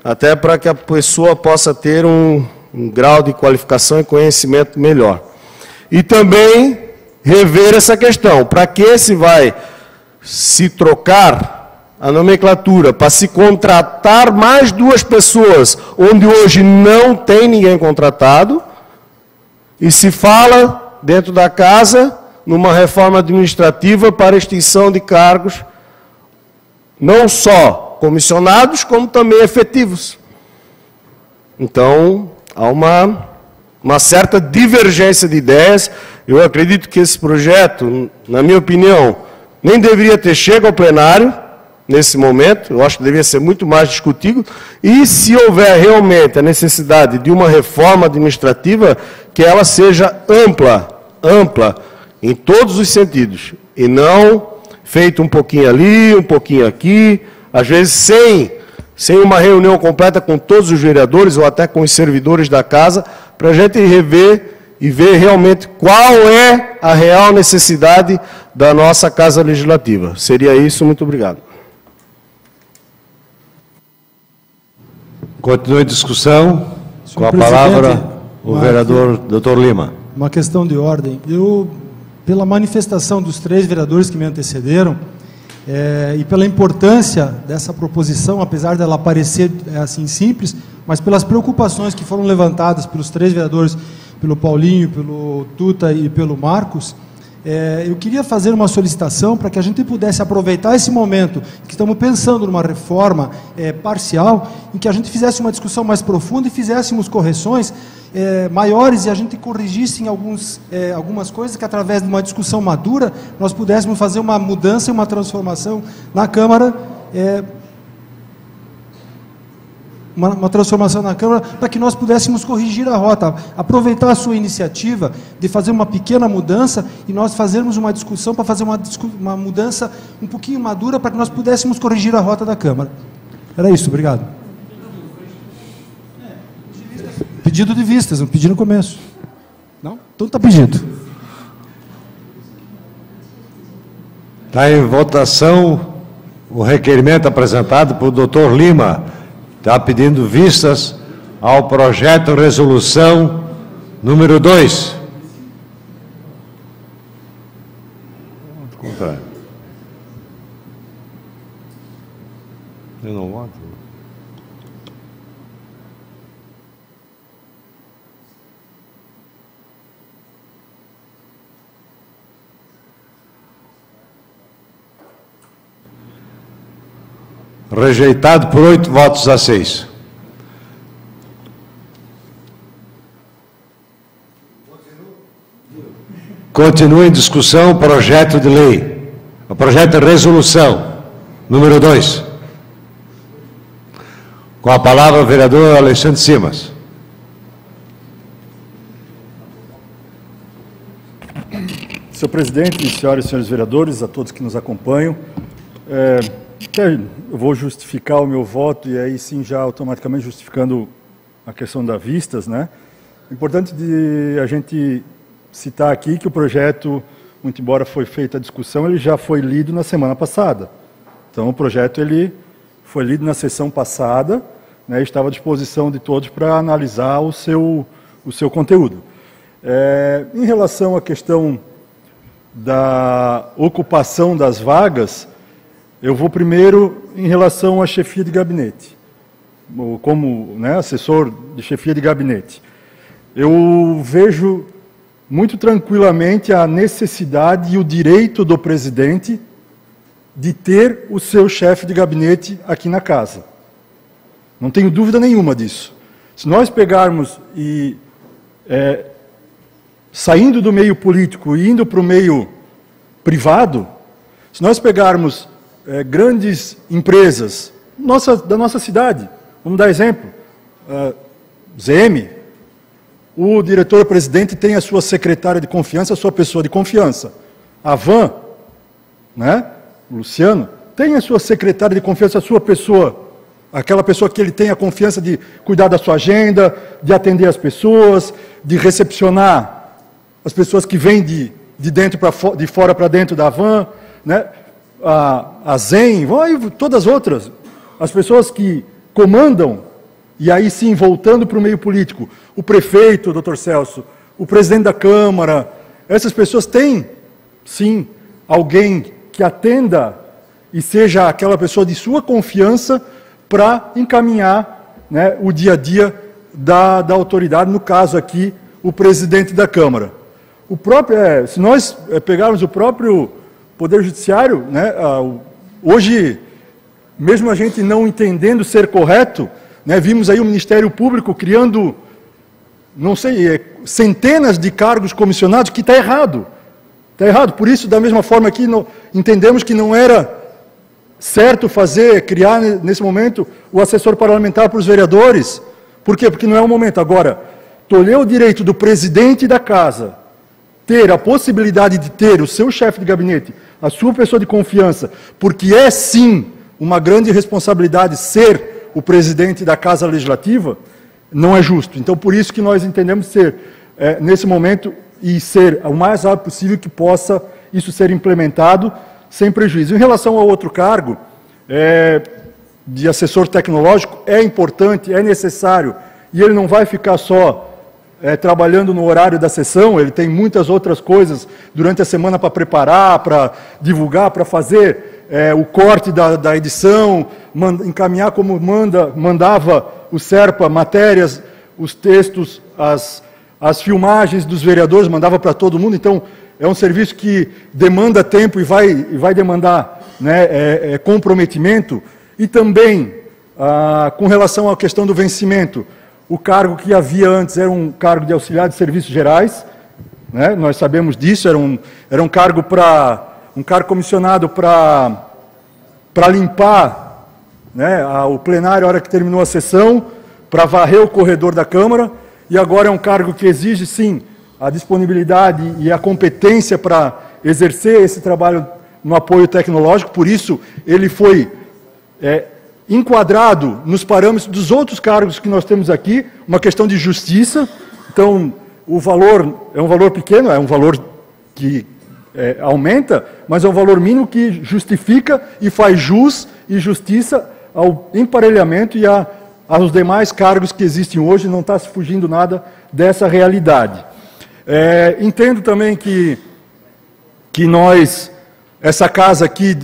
até para que a pessoa possa ter um grau de qualificação e conhecimento melhor. E também rever essa questão, para que se vai se trocar a nomenclatura, para se contratar mais 2 pessoas, onde hoje não tem ninguém contratado, e se fala dentro da casa numa reforma administrativa para extinção de cargos, não só comissionados, como também efetivos. Então, há uma certa divergência de ideias. Eu acredito que esse projeto, na minha opinião, nem deveria ter chegado ao plenário, nesse momento. Eu acho que deveria ser muito mais discutido. E, se houver realmente a necessidade de uma reforma administrativa, que ela seja ampla, em todos os sentidos, e não feito um pouquinho ali, um pouquinho aqui, às vezes sem uma reunião completa com todos os vereadores ou até com os servidores da casa, para a gente rever e ver realmente qual é a real necessidade da nossa Casa Legislativa. Seria isso, muito obrigado. Continue a discussão. Com a palavra o vereador Dr. Lima. Uma questão de ordem. Pela manifestação dos 3 vereadores que me antecederam, e pela importância dessa proposição, apesar dela parecer assim simples, mas pelas preocupações que foram levantadas pelos 3 vereadores, pelo Paulinho, pelo Tuta e pelo Marcos, eu queria fazer uma solicitação para que a gente pudesse aproveitar esse momento que estamos pensando numa reforma parcial, em que a gente fizesse uma discussão mais profunda e fizéssemos correções maiores e a gente corrigisse em algumas coisas que, através de uma discussão madura, nós pudéssemos fazer uma mudança e uma transformação na Câmara, uma transformação na Câmara, para que nós pudéssemos corrigir a rota, aproveitar a sua iniciativa de fazer uma pequena mudança e nós fazermos uma discussão para fazer uma mudança um pouquinho madura, para que nós pudéssemos corrigir a rota da Câmara. Era isso, obrigado. Pedido de vistas, não pedi no começo. Não? Então está pedido. Está em votação o requerimento apresentado por Dr. Lima. Está pedindo vistas ao projeto de resolução número 2. Contrário. Eu não voto. Rejeitado por 8 votos a 6. Continua em discussão o projeto de lei, o projeto de resolução, número 2. Com a palavra o vereador Alexandre Simas. Senhor presidente, senhoras e senhores vereadores, a todos que nos acompanham, eu vou justificar o meu voto e aí sim já automaticamente justificando a questão das vistas, né? Importante de a gente citar aqui que o projeto, muito embora foi feita a discussão, ele já foi lido na semana passada. Então o projeto ele foi lido na sessão passada, né, estava à disposição de todos para analisar o seu conteúdo. Em relação à questão da ocupação das vagas, eu vou primeiro em relação à chefia de gabinete, como, né, assessor de chefia de gabinete. Eu vejo muito tranquilamente a necessidade e o direito do presidente de ter o seu chefe de gabinete aqui na casa. Não tenho dúvida nenhuma disso. Se nós pegarmos e saindo do meio político e indo para o meio privado, se nós pegarmos grandes empresas da nossa cidade, vamos dar exemplo, ZM, o diretor-presidente tem a sua secretária de confiança, a sua pessoa de confiança. A Van, né, o Luciano, tem a sua secretária de confiança, a sua pessoa, aquela pessoa que ele tem a confiança de cuidar da sua agenda, de atender as pessoas, de recepcionar as pessoas que vêm de fora para dentro da Van, né? A Zen, todas as outras, as pessoas que comandam, e aí sim, voltando para o meio político, o prefeito, doutor Celso, o presidente da Câmara, essas pessoas têm, sim, alguém que atenda e seja aquela pessoa de sua confiança para encaminhar, né, o dia a dia da autoridade, no caso aqui, o presidente da Câmara. O próprio, se nós pegarmos o próprio Poder Judiciário, né, hoje, mesmo a gente não entendendo ser correto, né, vimos aí o Ministério Público criando, não sei, centenas de cargos comissionados, que está errado. Está errado. Por isso, da mesma forma que entendemos que não era certo criar nesse momento o assessor parlamentar para os vereadores. Por quê? Porque não é o momento. Agora, tolher o direito do presidente da casa ter a possibilidade de ter o seu chefe de gabinete, a sua pessoa de confiança, porque é sim uma grande responsabilidade ser o presidente da Casa Legislativa, não é justo. Então, por isso que nós entendemos ser, nesse momento, e ser o mais rápido possível que possa isso ser implementado sem prejuízo. Em relação ao outro cargo, de assessor tecnológico, é importante, é necessário, e ele não vai ficar só trabalhando no horário da sessão, ele tem muitas outras coisas durante a semana para preparar, para divulgar, para fazer o corte da edição, encaminhar como mandava o SERPA, matérias, os textos, as filmagens dos vereadores, mandava para todo mundo. Então, é um serviço que demanda tempo e vai demandar, né, comprometimento. E também, com relação à questão do vencimento, o cargo que havia antes era um cargo de auxiliar de serviços gerais, né? Nós sabemos disso, era um cargo comissionado para limpar, né, o plenário a hora que terminou a sessão, para varrer o corredor da Câmara, e agora é um cargo que exige, sim, a disponibilidade e a competência para exercer esse trabalho no apoio tecnológico, por isso ele foi enquadrado nos parâmetros dos outros cargos que nós temos aqui, uma questão de justiça. Então, o valor é um valor pequeno, é um valor que aumenta, mas é um valor mínimo que justifica e faz jus e justiça ao emparelhamento e aos demais cargos que existem hoje, não está se fugindo nada dessa realidade. Entendo também que nós, essa casa aqui,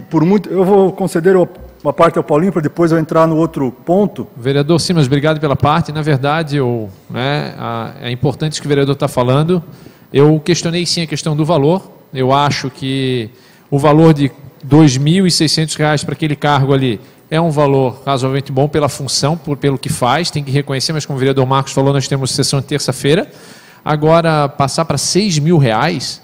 eu vou conceder uma parte ao Paulinho, para depois eu entrar no outro ponto. Vereador Simas, obrigado pela parte. Na verdade, é importante o que o vereador está falando. Eu questionei sim a questão do valor. Eu acho que o valor de R$ 2.600 para aquele cargo ali é um valor razoavelmente bom pela função, pelo que faz, tem que reconhecer, mas como o vereador Marcos falou, nós temos sessão de terça-feira. Agora, passar para R$ 6.000,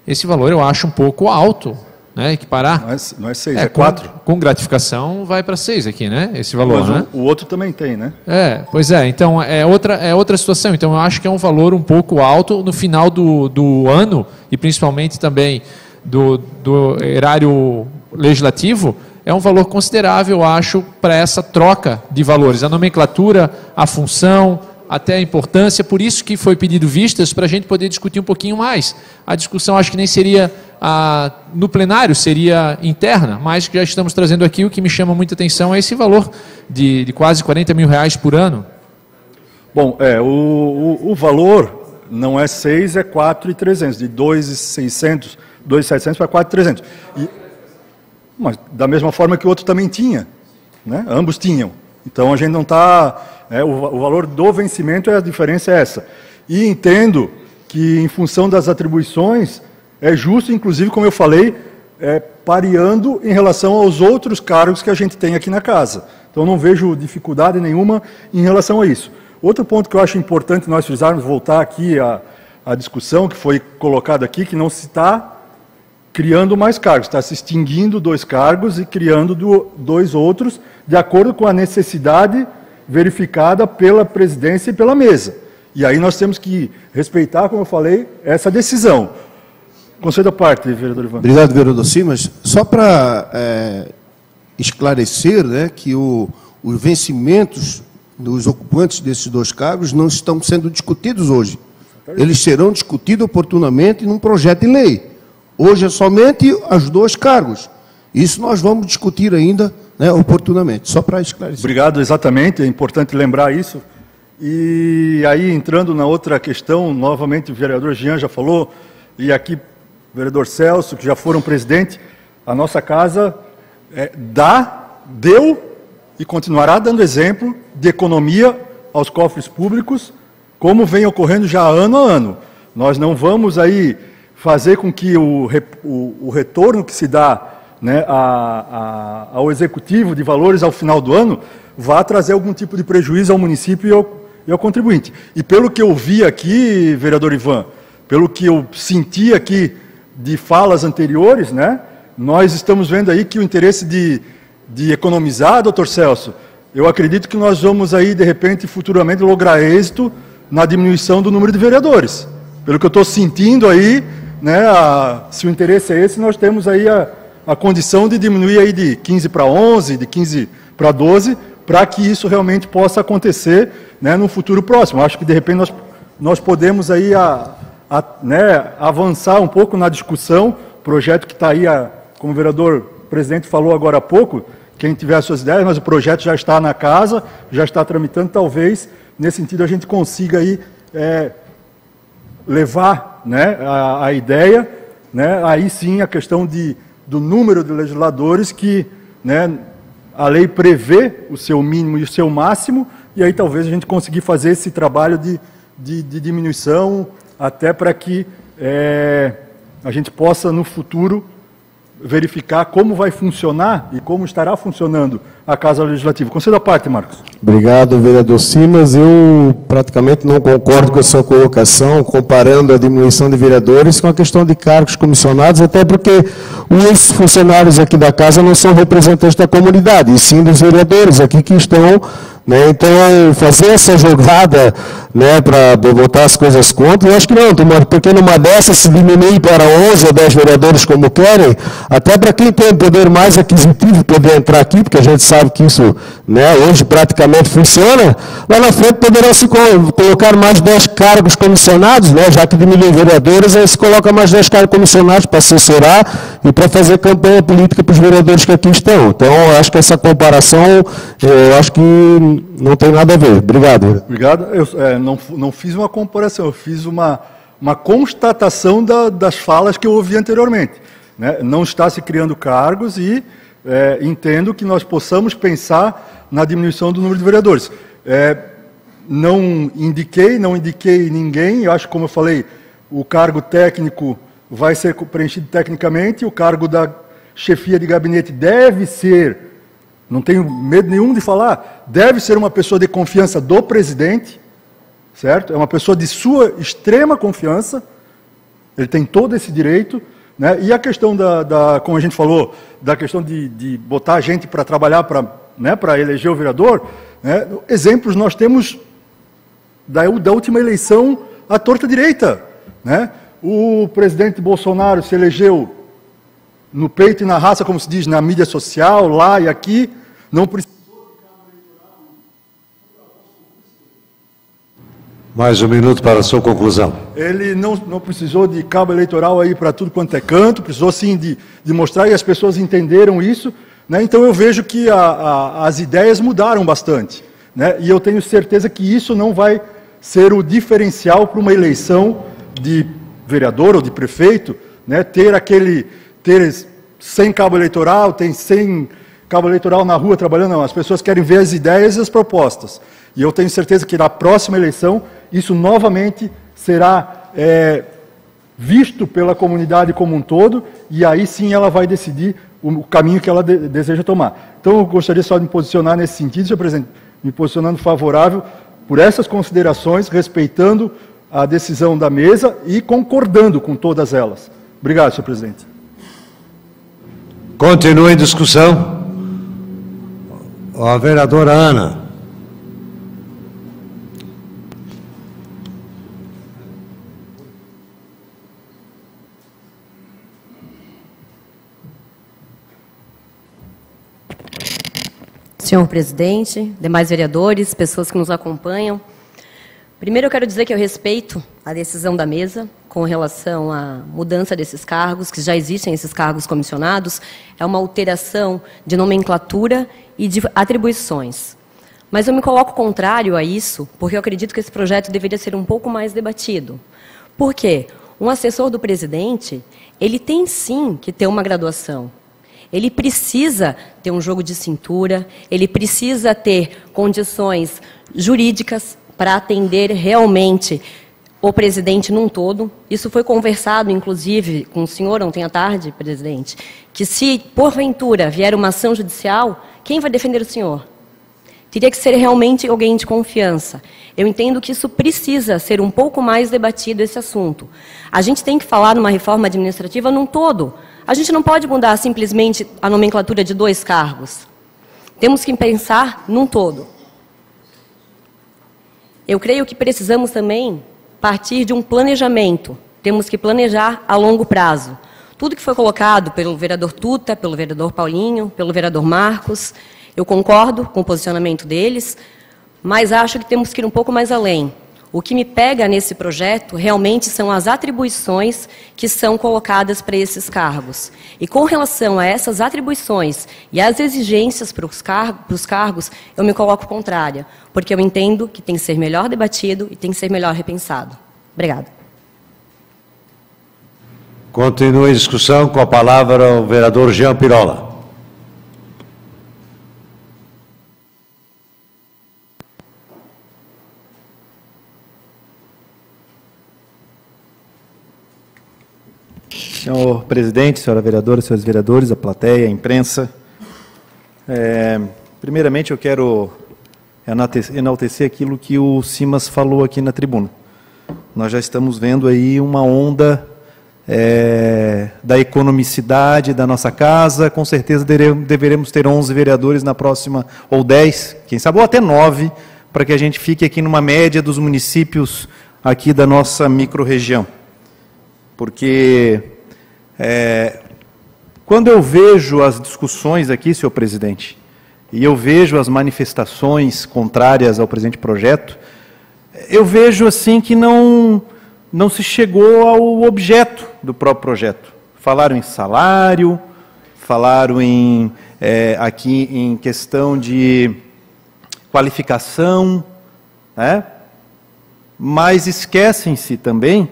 esse valor eu acho um pouco alto, né? Equiparar. Não é 6, é 4. Com gratificação vai para 6 aqui, né? Esse valor, mas né? O outro também tem, né? Pois é, então é outra situação. Então eu acho que é um valor um pouco alto no final do ano, e principalmente também do erário legislativo, é um valor considerável, eu acho, para essa troca de valores. A nomenclatura, a função, até a importância, por isso que foi pedido vistas, para a gente poder discutir um pouquinho mais. A discussão acho que nem seria no plenário, seria interna, mas que já estamos trazendo aqui, o que me chama muita atenção é esse valor de quase R$40 mil por ano. Bom, o valor não é 6, é 4.300, de 2.600, 2.700 para 4.300. Mas da mesma forma que o outro também tinha, né? Ambos tinham. Então a gente não está... o valor do vencimento, a diferença é essa. E entendo que em função das atribuições, é justo, inclusive, como eu falei, pareando em relação aos outros cargos que a gente tem aqui na casa. Então não vejo dificuldade nenhuma em relação a isso. Outro ponto que eu acho importante nós frisarmos, voltar aqui à discussão que foi colocada aqui, que não se está criando mais cargos, está se extinguindo 2 cargos e criando 2 outros, de acordo com a necessidade verificada pela presidência e pela mesa. E aí nós temos que respeitar, como eu falei, essa decisão. Concedo a parte, vereador Ivan. Obrigado, vereador Simas. Só para esclarecer, né, que os vencimentos dos ocupantes desses 2 cargos não estão sendo discutidos hoje. Eles serão discutidos oportunamente num projeto de lei. Hoje é somente os 2 cargos. Isso nós vamos discutir ainda, né, oportunamente, só para esclarecer. Obrigado, exatamente, é importante lembrar isso. E aí, entrando na outra questão, novamente o vereador Jean já falou, e aqui o vereador Celso, que já foram presidente, a nossa casa deu e continuará dando exemplo de economia aos cofres públicos, como vem ocorrendo já ano a ano. Nós não vamos aí fazer com que o retorno que se dá, né, ao executivo de valores ao final do ano vá trazer algum tipo de prejuízo ao município e ao contribuinte. E pelo que eu vi aqui, vereador Ivan, pelo que eu senti aqui de falas anteriores, né, nós estamos vendo aí que o interesse de economizar, doutor Celso, eu acredito que nós vamos aí, de repente, futuramente, lograr êxito na diminuição do número de vereadores. Pelo que eu estou sentindo aí, né, se o interesse é esse, nós temos aí a condição de diminuir aí de 15 para 11, de 15 para 12, para que isso realmente possa acontecer, né, no futuro próximo. Acho que, de repente, nós podemos aí né, avançar um pouco na discussão, projeto que está aí, como o vereador presidente falou agora há pouco, quem tiver as suas ideias, mas o projeto já está na casa, já está tramitando, talvez, nesse sentido, a gente consiga aí levar, né, a ideia, né, aí sim a questão do número de legisladores que, né, a lei prevê o seu mínimo e o seu máximo, e aí talvez a gente conseguir fazer esse trabalho de diminuição, até para que a gente possa, no futuro, verificar como vai funcionar e como estará funcionando a Casa Legislativa. Concedo a parte, Marcos. Obrigado, vereador Simas. Eu praticamente não concordo com a sua colocação, comparando a diminuição de vereadores com a questão de cargos comissionados, até porque os funcionários aqui da Casa não são representantes da comunidade, e sim dos vereadores aqui que estão, né, então, fazer essa jogada, né, para botar as coisas contra, eu acho que não, porque numa dessas se diminui para 11 ou 10 vereadores como querem, até para quem tem poder mais aquisitivo poder entrar aqui, porque a gente sabe que isso, né, hoje praticamente funciona, lá na frente poderá se colocar mais 10 cargos comissionados, né, já que diminui vereadores, aí se coloca mais 10 cargos comissionados para assessorar e para fazer campanha política para os vereadores que aqui estão. Então, eu acho que essa comparação, eu acho que não tem nada a ver. Obrigado. Obrigado. Eu não fiz uma comparação, eu fiz uma constatação das falas que eu ouvi anteriormente. Né? Não está se criando cargos e entendo que nós possamos pensar na diminuição do número de vereadores. Não indiquei ninguém, eu acho, como eu falei, o cargo técnico vai ser preenchido tecnicamente, o cargo da chefia de gabinete deve ser, não tenho medo nenhum de falar, deve ser uma pessoa de confiança do presidente, certo? É uma pessoa de sua extrema confiança, Ele tem todo esse direito, né? E a questão como a gente falou, da questão de botar a gente para trabalhar para eleger o vereador, né? Exemplos nós temos da última eleição à torta direita, né? O presidente Bolsonaro se elegeu no peito e na raça, como se diz, na mídia social, lá e aqui, não precisou de cabo eleitoral. Mais um minuto para a sua conclusão. Ele não precisou de cabo eleitoral aí para tudo quanto é canto, precisou sim de mostrar, e as pessoas entenderam isso, né? Então eu vejo que as ideias mudaram bastante, né? E eu tenho certeza que isso não vai ser o diferencial para uma eleição de vereador ou de prefeito, né? Ter 100 cabo eleitoral, tem 100 cabo eleitoral na rua trabalhando, não. As pessoas querem ver as ideias e as propostas. E eu tenho certeza que na próxima eleição, isso novamente será visto pela comunidade como um todo, e aí sim ela vai decidir o caminho que ela deseja tomar. Então eu gostaria só de me posicionar nesse sentido, senhor presidente, me posicionando favorável por essas considerações, respeitando a decisão da mesa e concordando com todas elas. Obrigado, senhor presidente. Continua em discussão. A vereadora Ana. Senhor presidente, demais vereadores, pessoas que nos acompanham. Primeiro eu quero dizer que eu respeito a decisão da mesa com relação à mudança desses cargos, que já existem esses cargos comissionados, é uma alteração de nomenclatura e de atribuições. Mas eu me coloco contrário a isso, porque eu acredito que esse projeto deveria ser um pouco mais debatido. Por quê? Um assessor do presidente, ele tem sim que ter uma graduação. Ele precisa ter um jogo de cintura, ele precisa ter condições jurídicas para atender realmente o presidente num todo. Isso foi conversado, inclusive, com o senhor ontem à tarde, presidente, que se, porventura, vier uma ação judicial, quem vai defender o senhor? Teria que ser realmente alguém de confiança. Eu entendo que isso precisa ser um pouco mais debatido, esse assunto. A gente tem que falar numa reforma administrativa num todo. A gente não pode mudar simplesmente a nomenclatura de 2 cargos. Temos que pensar num todo. Eu creio que precisamos também partir de um planejamento. Temos que planejar a longo prazo. Tudo que foi colocado pelo vereador Tuta, pelo vereador Paulinho, pelo vereador Marcos, eu concordo com o posicionamento deles, mas acho que temos que ir um pouco mais além. O que me pega nesse projeto realmente são as atribuições que são colocadas para esses cargos. E com relação a essas atribuições e as exigências para os cargos, eu me coloco contrária, porque eu entendo que tem que ser melhor debatido e tem que ser melhor repensado. Obrigada. Continua em discussão, com a palavra o vereador Jean Pirola. Senhor presidente, senhora vereadora, senhores vereadores, a plateia, a imprensa. Primeiramente, eu quero enaltecer aquilo que o Simas falou aqui na tribuna. Nós já estamos vendo aí uma onda da economicidade da nossa casa. Com certeza deveremos ter 11 vereadores na próxima, ou 10, quem sabe, ou até 9, para que a gente fique aqui numa média dos municípios aqui da nossa microrregião. Porque quando eu vejo as discussões aqui, senhor presidente, e eu vejo as manifestações contrárias ao presente projeto, eu vejo assim que não se chegou ao objeto do próprio projeto. Falaram em salário, falaram aqui em questão de qualificação, né? Mas esquecem-se também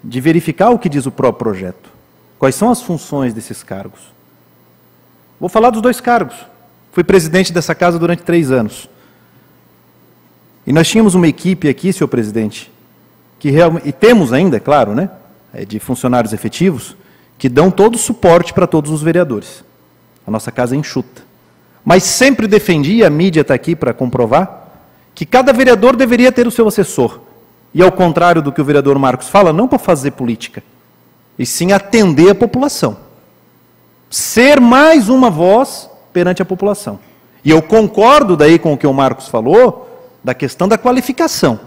de verificar o que diz o próprio projeto. Quais são as funções desses cargos? Vou falar dos 2 cargos. Fui presidente dessa casa durante 3 anos. E nós tínhamos uma equipe aqui, senhor presidente, e temos ainda, claro, né, de funcionários efetivos, que dão todo o suporte para todos os vereadores. A nossa casa é enxuta. Mas sempre defendi, e a mídia está aqui para comprovar, que cada vereador deveria ter o seu assessor. E ao contrário do que o vereador Marcos fala, não para fazer política, e sim atender a população. Ser mais uma voz perante a população. E eu concordo daí com o que o Marcos falou, da questão da qualificação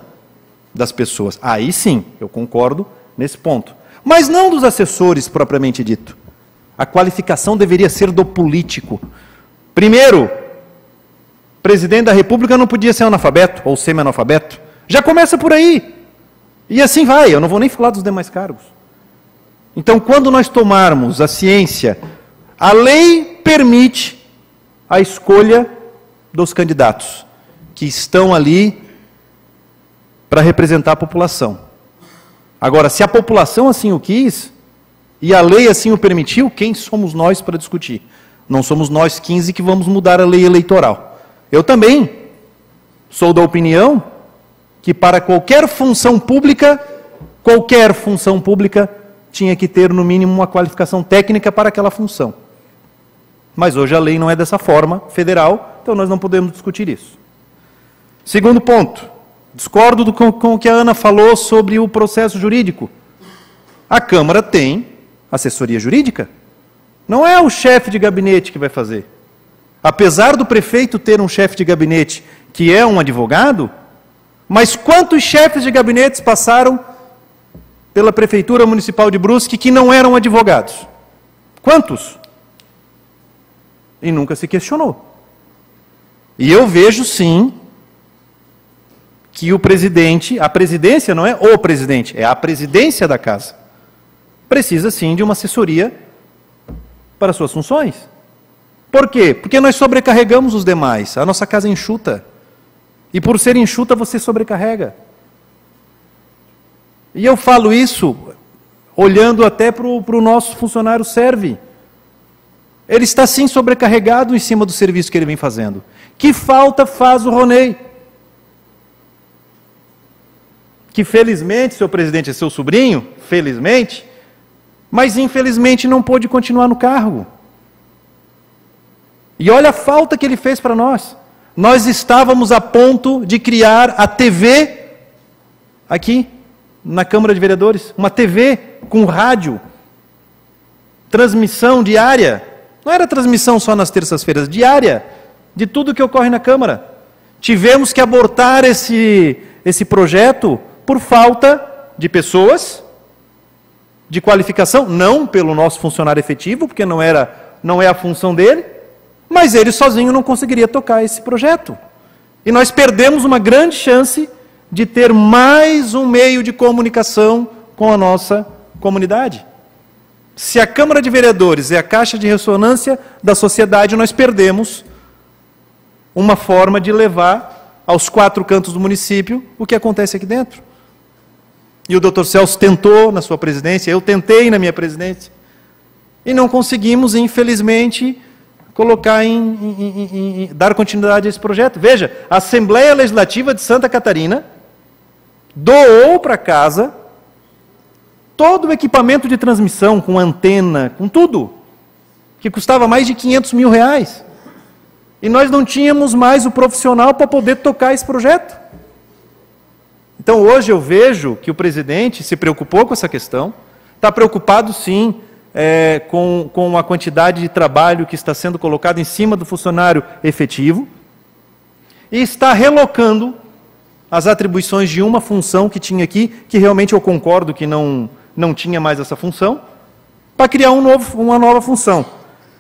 das pessoas. Aí sim, eu concordo nesse ponto. Mas não dos assessores propriamente dito. A qualificação deveria ser do político. Primeiro, o presidente da República não podia ser analfabeto ou semi-analfabeto. Já começa por aí. E assim vai, eu não vou nem falar dos demais cargos. Então, quando nós tomarmos a ciência, a lei permite a escolha dos candidatos que estão ali para representar a população. Agora, se a população assim o quis, e a lei assim o permitiu, quem somos nós para discutir? Não somos nós 15 que vamos mudar a lei eleitoral. Eu também sou da opinião que para qualquer função pública, tinha que ter no mínimo uma qualificação técnica para aquela função. Mas hoje a lei não é dessa forma, federal, então nós não podemos discutir isso. Segundo ponto, discordo com o que a Ana falou sobre o processo jurídico. A Câmara tem assessoria jurídica. Não é o chefe de gabinete que vai fazer. Apesar do prefeito ter um chefe de gabinete que é um advogado, mas quantos chefes de gabinetes passaram pela Prefeitura Municipal de Brusque que não eram advogados? Quantos? E nunca se questionou. E eu vejo, sim, que o presidente, a presidência não é o presidente, é a presidência da casa, precisa, sim, de uma assessoria para suas funções. Por quê? Porque nós sobrecarregamos os demais. A nossa casa é enxuta. E por ser enxuta, você sobrecarrega. E eu falo isso olhando até para o nosso funcionário serve. Ele está sim sobrecarregado em cima do serviço que ele vem fazendo. Que falta faz o Ronei? Que felizmente, seu presidente é seu sobrinho, felizmente, mas infelizmente não pôde continuar no cargo. E olha a falta que ele fez para nós. Nós estávamos a ponto de criar a TV aqui na Câmara de Vereadores, uma TV com rádio, transmissão diária. Não era transmissão só nas terças-feiras, diária, de tudo que ocorre na Câmara. Tivemos que abortar esse projeto por falta de pessoas, de qualificação, não pelo nosso funcionário efetivo, porque não é a função dele, mas ele sozinho não conseguiria tocar esse projeto. E nós perdemos uma grande chance de ter mais um meio de comunicação com a nossa comunidade. Se a Câmara de Vereadores é a caixa de ressonância da sociedade, nós perdemos uma forma de levar aos 4 cantos do município o que acontece aqui dentro. E o Dr. Celso tentou na sua presidência, eu tentei na minha presidência, e não conseguimos, infelizmente, colocar dar continuidade a esse projeto. Veja, a Assembleia Legislativa de Santa Catarina doou para casa todo o equipamento de transmissão, com antena, com tudo, que custava mais de R$500 mil. E nós não tínhamos mais o profissional para poder tocar esse projeto. Então hoje eu vejo que o presidente se preocupou com essa questão, está preocupado sim com a quantidade de trabalho que está sendo colocado em cima do funcionário efetivo, e está relocando as atribuições de uma função que tinha aqui, que realmente eu concordo que não tinha mais essa função, para criar uma nova função.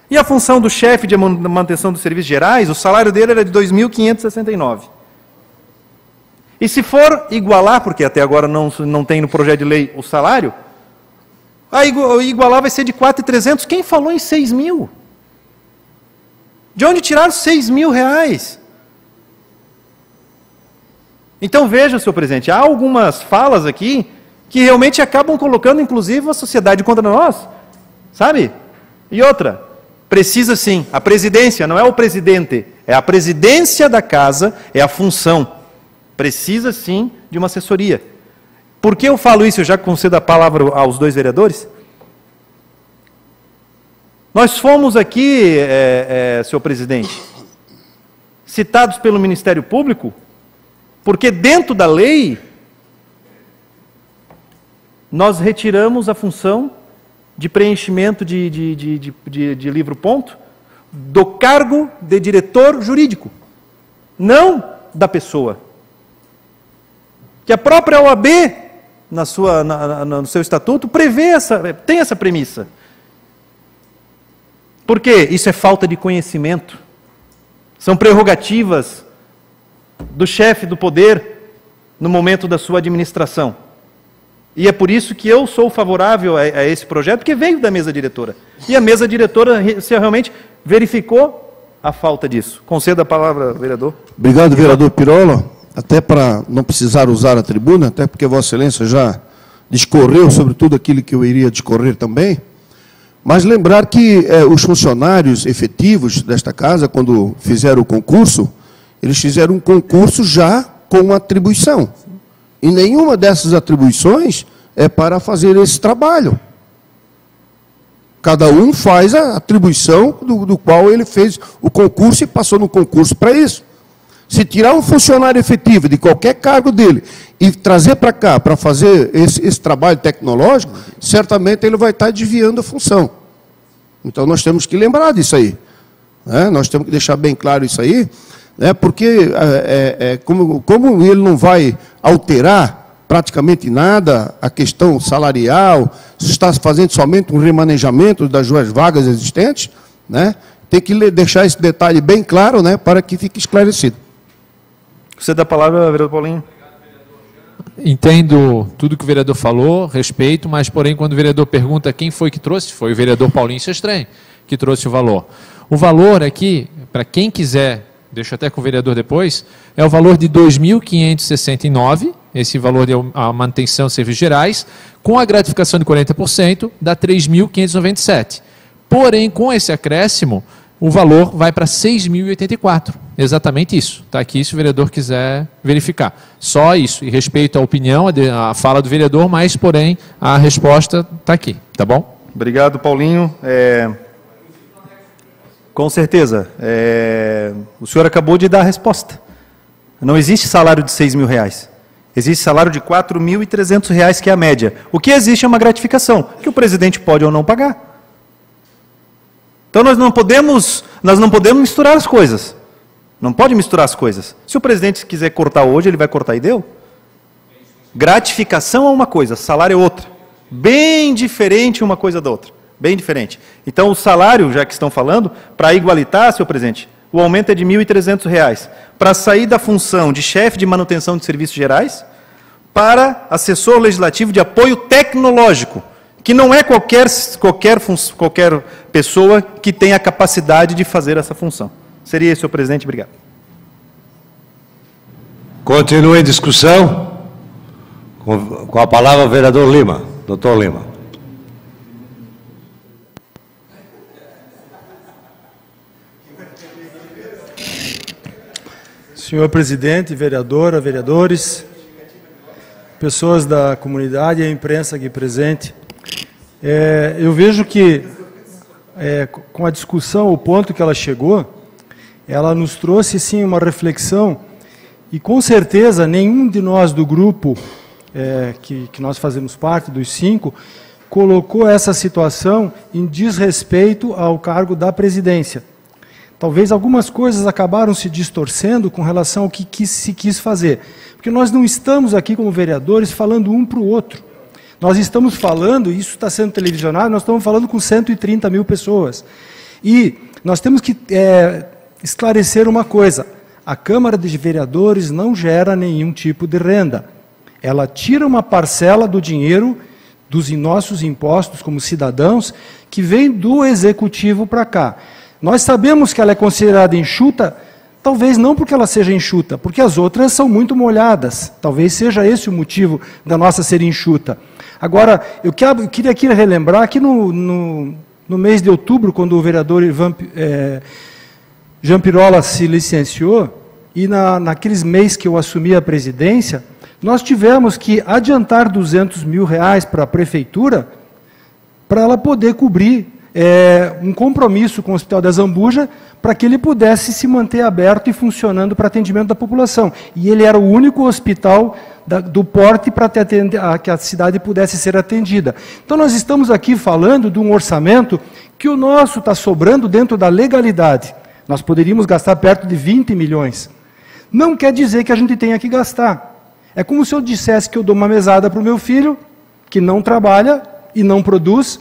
E a função do chefe de manutenção dos serviços gerais, o salário dele era de R$ 2.569. E se for igualar, porque até agora não tem no projeto de lei o salário, igualar vai ser de R$ 4.300. Quem falou em 6 mil? De onde tiraram R$6 mil? Então veja, senhor presidente, há algumas falas aqui que realmente acabam colocando, inclusive, a sociedade contra nós, sabe? E outra, precisa sim, a presidência, não é o presidente, é a presidência da casa, é a função. Precisa sim de uma assessoria. Por que eu falo isso? Eu já concedo a palavra aos 2 vereadores. Nós fomos aqui, senhor presidente, citados pelo Ministério Público, porque dentro da lei, nós retiramos a função de preenchimento de livro-ponto do cargo de diretor jurídico, não da pessoa. Que a própria OAB, no seu estatuto, tem essa premissa. Por quê? Isso é falta de conhecimento. São prerrogativas do chefe do poder no momento da sua administração. E é por isso que eu sou favorável a esse projeto, porque veio da mesa diretora. E a mesa diretora realmente verificou a falta disso. Conceda a palavra, vereador. Obrigado, vereador Pirola. Até para não precisar usar a tribuna, até porque Vossa Excelência já discorreu sobre tudo aquilo que eu iria discorrer também. Mas lembrar que os funcionários efetivos desta casa, quando fizeram o concurso, eles fizeram um concurso já com atribuição. E nenhuma dessas atribuições é para fazer esse trabalho. Cada um faz a atribuição do qual ele fez o concurso e passou no concurso para isso. Se tirar um funcionário efetivo de qualquer cargo dele e trazer para cá para fazer esse trabalho tecnológico, certamente ele vai estar desviando a função. Então nós temos que lembrar disso aí. Né? Nós temos que deixar bem claro isso aí, né? Porque como ele não vai alterar praticamente nada a questão salarial, se está fazendo somente um remanejamento das duas vagas existentes, né? Tem que deixar esse detalhe bem claro, né? Para que fique esclarecido. Você dá a palavra, vereador Paulinho. Entendo tudo que o vereador falou, respeito, mas, porém, quando o vereador pergunta quem foi que trouxe, foi o vereador Paulinho Sestrem que trouxe o valor. O valor aqui, para quem quiser, deixo até com o vereador depois, é o valor de R$ 2.569, esse valor de a manutenção de serviços gerais, com a gratificação de 40%, dá R$ 3.597. Porém, com esse acréscimo, o valor vai para 6.084. Exatamente isso. Está aqui se o vereador quiser verificar. Só isso. E respeito à opinião, à fala do vereador, mas, porém, a resposta está aqui. Tá bom? Obrigado, Paulinho. Com certeza. O senhor acabou de dar a resposta. Não existe salário de R$ 6.000. Existe salário de R$ 4.300, que é a média. O que existe é uma gratificação, que o presidente pode ou não pagar. Então nós não podemos misturar as coisas. Não pode misturar as coisas. Se o presidente quiser cortar hoje, ele vai cortar e deu. Gratificação é uma coisa, salário é outra. Bem diferente uma coisa da outra. Bem diferente. Então o salário, já que estão falando, para igualitar, senhor presidente, o aumento é de R$ 1.300. Para sair da função de chefe de manutenção de serviços gerais, para assessor legislativo de apoio tecnológico, que não é qualquer pessoa que tenha a capacidade de fazer essa função. Seria isso, senhor presidente. Obrigado. Continua em discussão. Com a palavra o vereador Lima. Doutor Lima. Senhor presidente, vereadora, vereadores, pessoas da comunidade e a imprensa aqui presente, eu vejo que, com a discussão, o ponto que ela chegou, ela nos trouxe, sim, uma reflexão, e com certeza nenhum de nós do grupo, que nós fazemos parte, dos 5, colocou essa situação em desrespeito ao cargo da presidência. Talvez algumas coisas acabaram se distorcendo com relação ao que se quis fazer. Porque nós não estamos aqui como vereadores falando um para o outro. Nós estamos falando, e isso está sendo televisionado, nós estamos falando com 130 mil pessoas. E nós temos que esclarecer uma coisa. A Câmara de Vereadores não gera nenhum tipo de renda. Ela tira uma parcela do dinheiro dos nossos impostos como cidadãos que vem do Executivo para cá. Nós sabemos que ela é considerada enxuta, talvez não porque ela seja enxuta, porque as outras são muito molhadas. Talvez seja esse o motivo da nossa ser enxuta. Agora, eu queria aqui relembrar que no mês de outubro, quando o vereador Jean Pirola se licenciou, e naqueles meses que eu assumi a presidência, nós tivemos que adiantar R$ 200 mil para a prefeitura, para ela poder cobrir um compromisso com o Hospital da Zambuja para que ele pudesse se manter aberto e funcionando para atendimento da população. E ele era o único hospital do porte para que a cidade pudesse ser atendida. Então, nós estamos aqui falando de um orçamento que o nosso está sobrando dentro da legalidade. Nós poderíamos gastar perto de 20 milhões. Não quer dizer que a gente tenha que gastar. É como se eu dissesse que eu dou uma mesada para o meu filho, que não trabalha e não produz,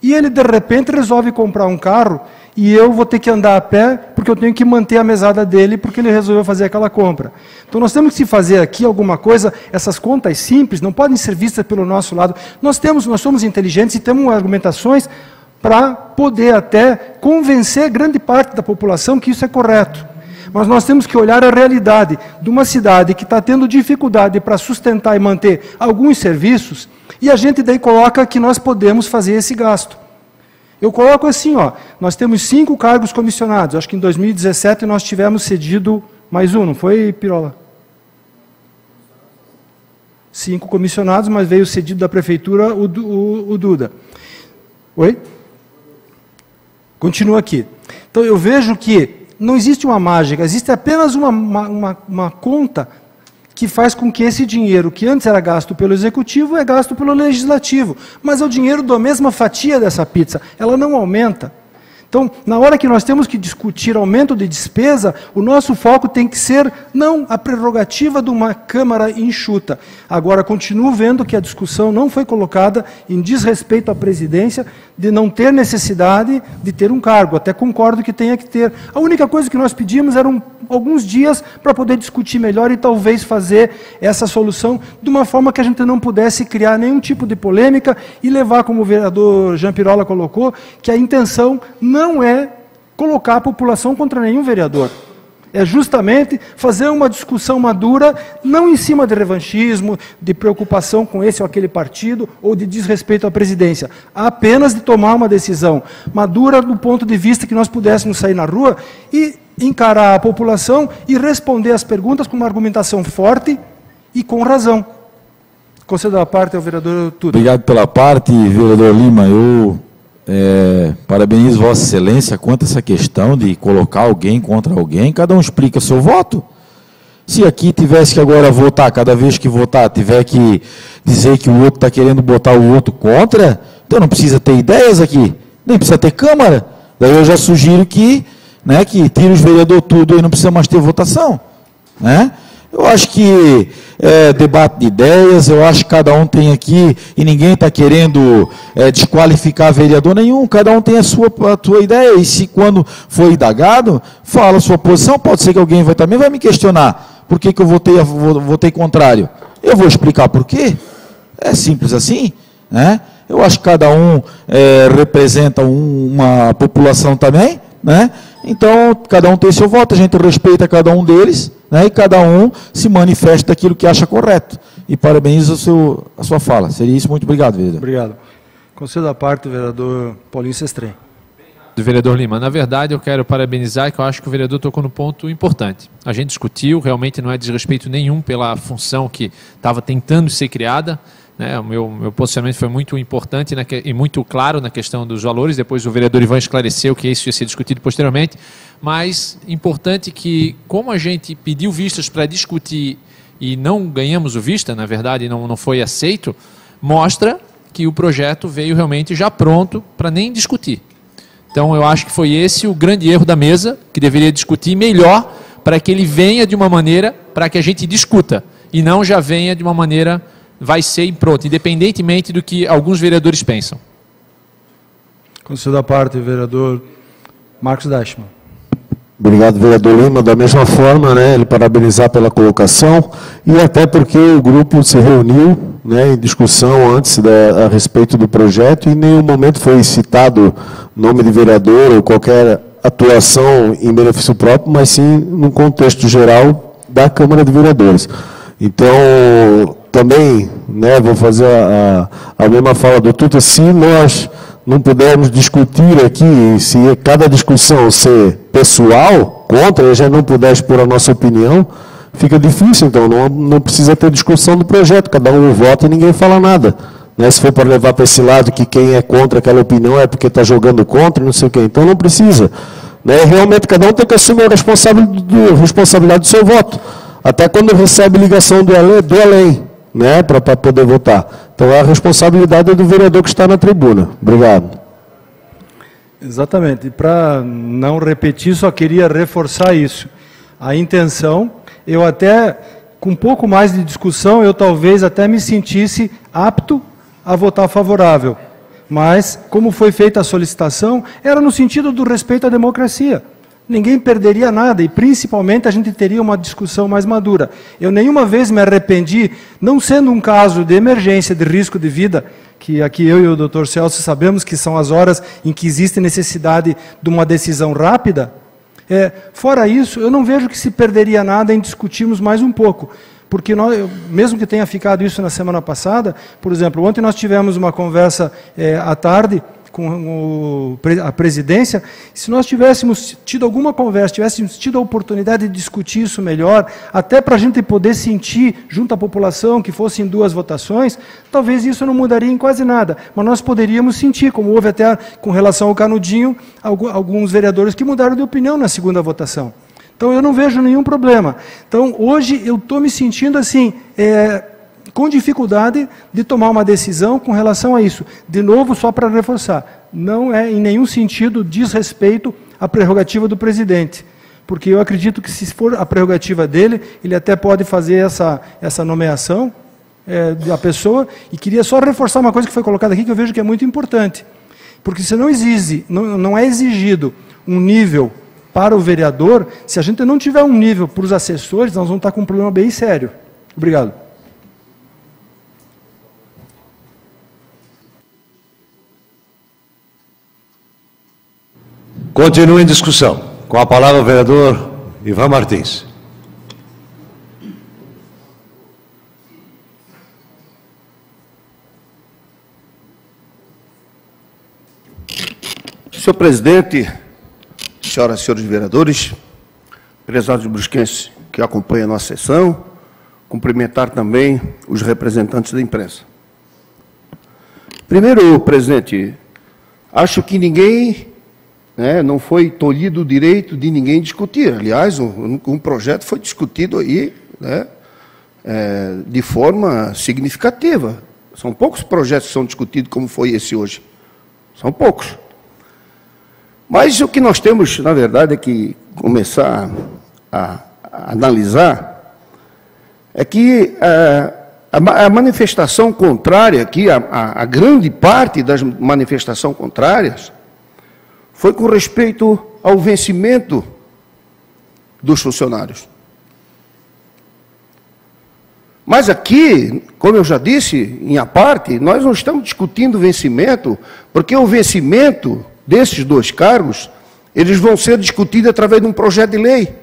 e ele, de repente, resolve comprar um carro e eu vou ter que andar a pé porque eu tenho que manter a mesada dele porque ele resolveu fazer aquela compra. Então, nós temos que fazer aqui alguma coisa, essas contas simples não podem ser vistas pelo nosso lado. Nós somos inteligentes e temos argumentações para poder até convencer grande parte da população que isso é correto. Mas nós temos que olhar a realidade de uma cidade que está tendo dificuldade para sustentar e manter alguns serviços, e a gente daí coloca que nós podemos fazer esse gasto. Eu coloco assim, nós temos 5 cargos comissionados, acho que em 2017 nós tivemos cedido mais um, não foi, Pirola? 5 comissionados, mas veio cedido da prefeitura o Duda. Oi? Continua aqui. Então eu vejo que não existe uma mágica, existe apenas uma conta que faz com que esse dinheiro, que antes era gasto pelo Executivo, é gasto pelo Legislativo. Mas é o dinheiro da mesma fatia dessa pizza, ela não aumenta. Então, na hora que nós temos que discutir aumento de despesa, o nosso foco tem que ser, não a prerrogativa de uma Câmara enxuta. Agora, continuo vendo que a discussão não foi colocada em desrespeito à presidência, de não ter necessidade de ter um cargo. Até concordo que tenha que ter. A única coisa que nós pedimos eram alguns dias para poder discutir melhor e talvez fazer essa solução de uma forma que a gente não pudesse criar nenhum tipo de polêmica e levar, como o vereador Jean Pirola colocou, que a intenção não é colocar a população contra nenhum vereador. É justamente fazer uma discussão madura, não em cima de revanchismo, de preocupação com esse ou aquele partido, ou de desrespeito à presidência. Apenas de tomar uma decisão madura do ponto de vista que nós pudéssemos sair na rua e encarar a população e responder as perguntas com uma argumentação forte e com razão. Concedo a parte ao vereador Tudo. Obrigado pela parte, vereador Lima. Eu parabenizo Vossa Excelência quanto a essa questão de colocar alguém contra alguém. Cada um explica seu voto. Se aqui tivesse que agora votar, cada vez que votar, tiver que dizer que o outro está querendo botar o outro contra, então não precisa ter ideias aqui, nem precisa ter Câmara. Daí eu já sugiro que tire os vereadores tudo e não precisa mais ter votação. Eu acho que debate de ideias, eu acho que cada um tem aqui, e ninguém está querendo desqualificar vereador nenhum, cada um tem a sua ideia, e se quando for indagado, fala a sua posição, pode ser que alguém também vai me questionar, por que eu votei contrário? Eu vou explicar por quê, é simples assim, Eu acho que cada um representa uma população também, Então, cada um tem seu voto, a gente respeita cada um deles, e cada um se manifesta daquilo que acha correto. E parabenizo a sua fala. Seria isso. Muito obrigado, vereador. Obrigado. Concedo a parte do vereador Paulinho Sestrem. Do vereador Lima. Na verdade, eu quero parabenizar, que eu acho que o vereador tocou no ponto importante. A gente discutiu, realmente não é desrespeito nenhum pela função que estava tentando ser criada. O meu posicionamento foi muito importante e muito claro na questão dos valores. Depois o vereador Ivan esclareceu que isso ia ser discutido posteriormente. Mas importante que, como a gente pediu vistas para discutir e não ganhamos o vista, na verdade não foi aceito, mostra que o projeto veio realmente já pronto para nem discutir. Então eu acho que foi esse o grande erro da mesa, que deveria discutir melhor para que ele venha de uma maneira para que a gente discuta e não já venha de uma maneira vai ser pronto, independentemente do que alguns vereadores pensam. Concedo a parte, vereador Marcos Deichmann. Obrigado, vereador Lima. Da mesma forma, ele parabenizar pela colocação e até porque o grupo se reuniu em discussão antes a respeito do projeto e em nenhum momento foi citado nome de vereador ou qualquer atuação em benefício próprio, mas sim no contexto geral da Câmara de Vereadores. Então, também, vou fazer a mesma fala do Tuta, se nós não pudermos discutir aqui, se cada discussão ser pessoal, contra, e já não puder expor a nossa opinião, fica difícil, então não precisa ter discussão do projeto, cada um vota e ninguém fala nada. né? Se for para levar para esse lado que quem é contra aquela opinião é porque está jogando contra, não sei o quê. Então não precisa. Né? Realmente cada um tem que assumir a responsabilidade do seu voto. Até quando recebe ligação do além, né? Para poder votar. Então a responsabilidade é do vereador que está na tribuna. Obrigado. Exatamente. E para não repetir, só queria reforçar isso. A intenção, eu até, com um pouco mais de discussão, eu talvez até me sentisse apto a votar favorável. Mas, como foi feita a solicitação, era no sentido do respeito à democracia. Ninguém perderia nada e, principalmente, a gente teria uma discussão mais madura. Eu nenhuma vez me arrependi, não sendo um caso de emergência, de risco de vida, que aqui eu e o Dr. Celso sabemos que são as horas em que existe necessidade de uma decisão rápida. Fora isso, eu não vejo que se perderia nada em discutirmos mais um pouco. Porque nós, mesmo que tenha ficado isso na semana passada, por exemplo, ontem nós tivemos uma conversa à tarde com a presidência, se nós tivéssemos tido alguma conversa, tivéssemos tido a oportunidade de discutir isso melhor, até para a gente poder sentir, junto à população, que fossem 2 votações, talvez isso não mudaria em quase nada, mas nós poderíamos sentir, como houve até com relação ao Canudinho, alguns vereadores que mudaram de opinião na segunda votação. Então eu não vejo nenhum problema. Então hoje eu estou me sentindo assim, com dificuldade de tomar uma decisão com relação a isso. De novo, só para reforçar, não é em nenhum sentido desrespeito à prerrogativa do presidente, porque eu acredito que se for a prerrogativa dele, ele até pode fazer essa nomeação da pessoa, e queria só reforçar uma coisa que foi colocada aqui, que eu vejo que é muito importante, porque se não é exigido um nível para o vereador, se a gente não tiver um nível para os assessores, nós vamos estar com um problema bem sério. Obrigado. Continua em discussão. Com a palavra o vereador Ivan Martins. Senhor presidente, senhoras e senhores vereadores, prezados brusquenses que acompanham a nossa sessão, cumprimentar também os representantes da imprensa. Primeiro, presidente, acho que ninguém... não foi tolhido o direito de ninguém discutir. Aliás, um projeto foi discutido aí, de forma significativa. São poucos projetos que são discutidos como foi esse hoje. São poucos. Mas o que nós temos, na verdade, é que começar a analisar é que a manifestação contrária aqui, a grande parte das manifestações contrárias, foi com respeito ao vencimento dos funcionários. Mas aqui, como eu já disse, em a parte, nós não estamos discutindo vencimento, porque o vencimento desses 2 cargos, eles vão ser discutidos através de um projeto de lei,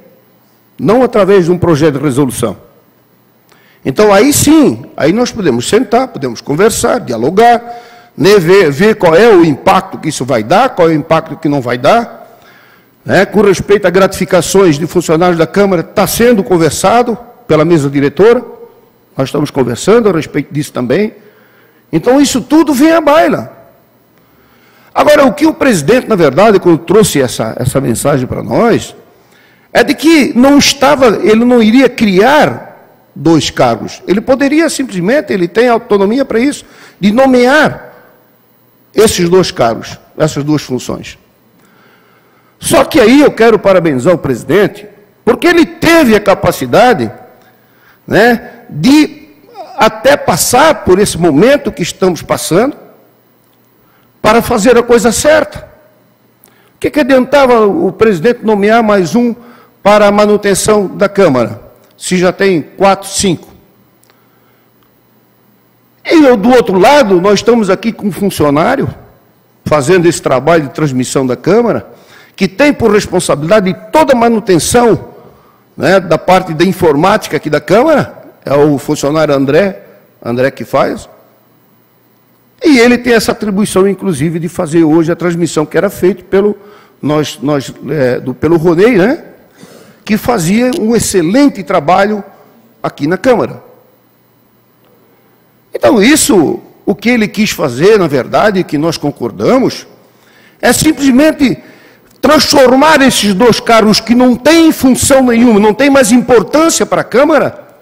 não através de um projeto de resolução. Então, aí sim, aí nós podemos sentar, podemos conversar, dialogar, ver qual é o impacto que isso vai dar, qual é o impacto que não vai dar. Com respeito a gratificações de funcionários da Câmara, está sendo conversado pela mesa diretora, nós estamos conversando a respeito disso também. Então, isso tudo vem à baila. Agora, o que o presidente, na verdade, quando trouxe essa mensagem para nós, é de que ele não iria criar 2 cargos. Ele poderia simplesmente, ele tem autonomia para isso, de nomear esses 2 cargos, essas 2 funções. Só que aí eu quero parabenizar o presidente, porque ele teve a capacidade, de até passar por esse momento que estamos passando, para fazer a coisa certa. O que adiantava o presidente nomear mais um para a manutenção da Câmara, se já tem 4, 5? E do outro lado, nós estamos aqui com um funcionário, fazendo esse trabalho de transmissão da Câmara, que tem por responsabilidade toda a manutenção, da parte da informática aqui da Câmara, é o funcionário André que faz, e ele tem essa atribuição, inclusive, de fazer hoje a transmissão que era feita pelo Ronei, que fazia um excelente trabalho aqui na Câmara. Então, isso, o que ele quis fazer, na verdade, que nós concordamos, é simplesmente transformar esses 2 cargos que não têm função nenhuma, não têm mais importância para a Câmara,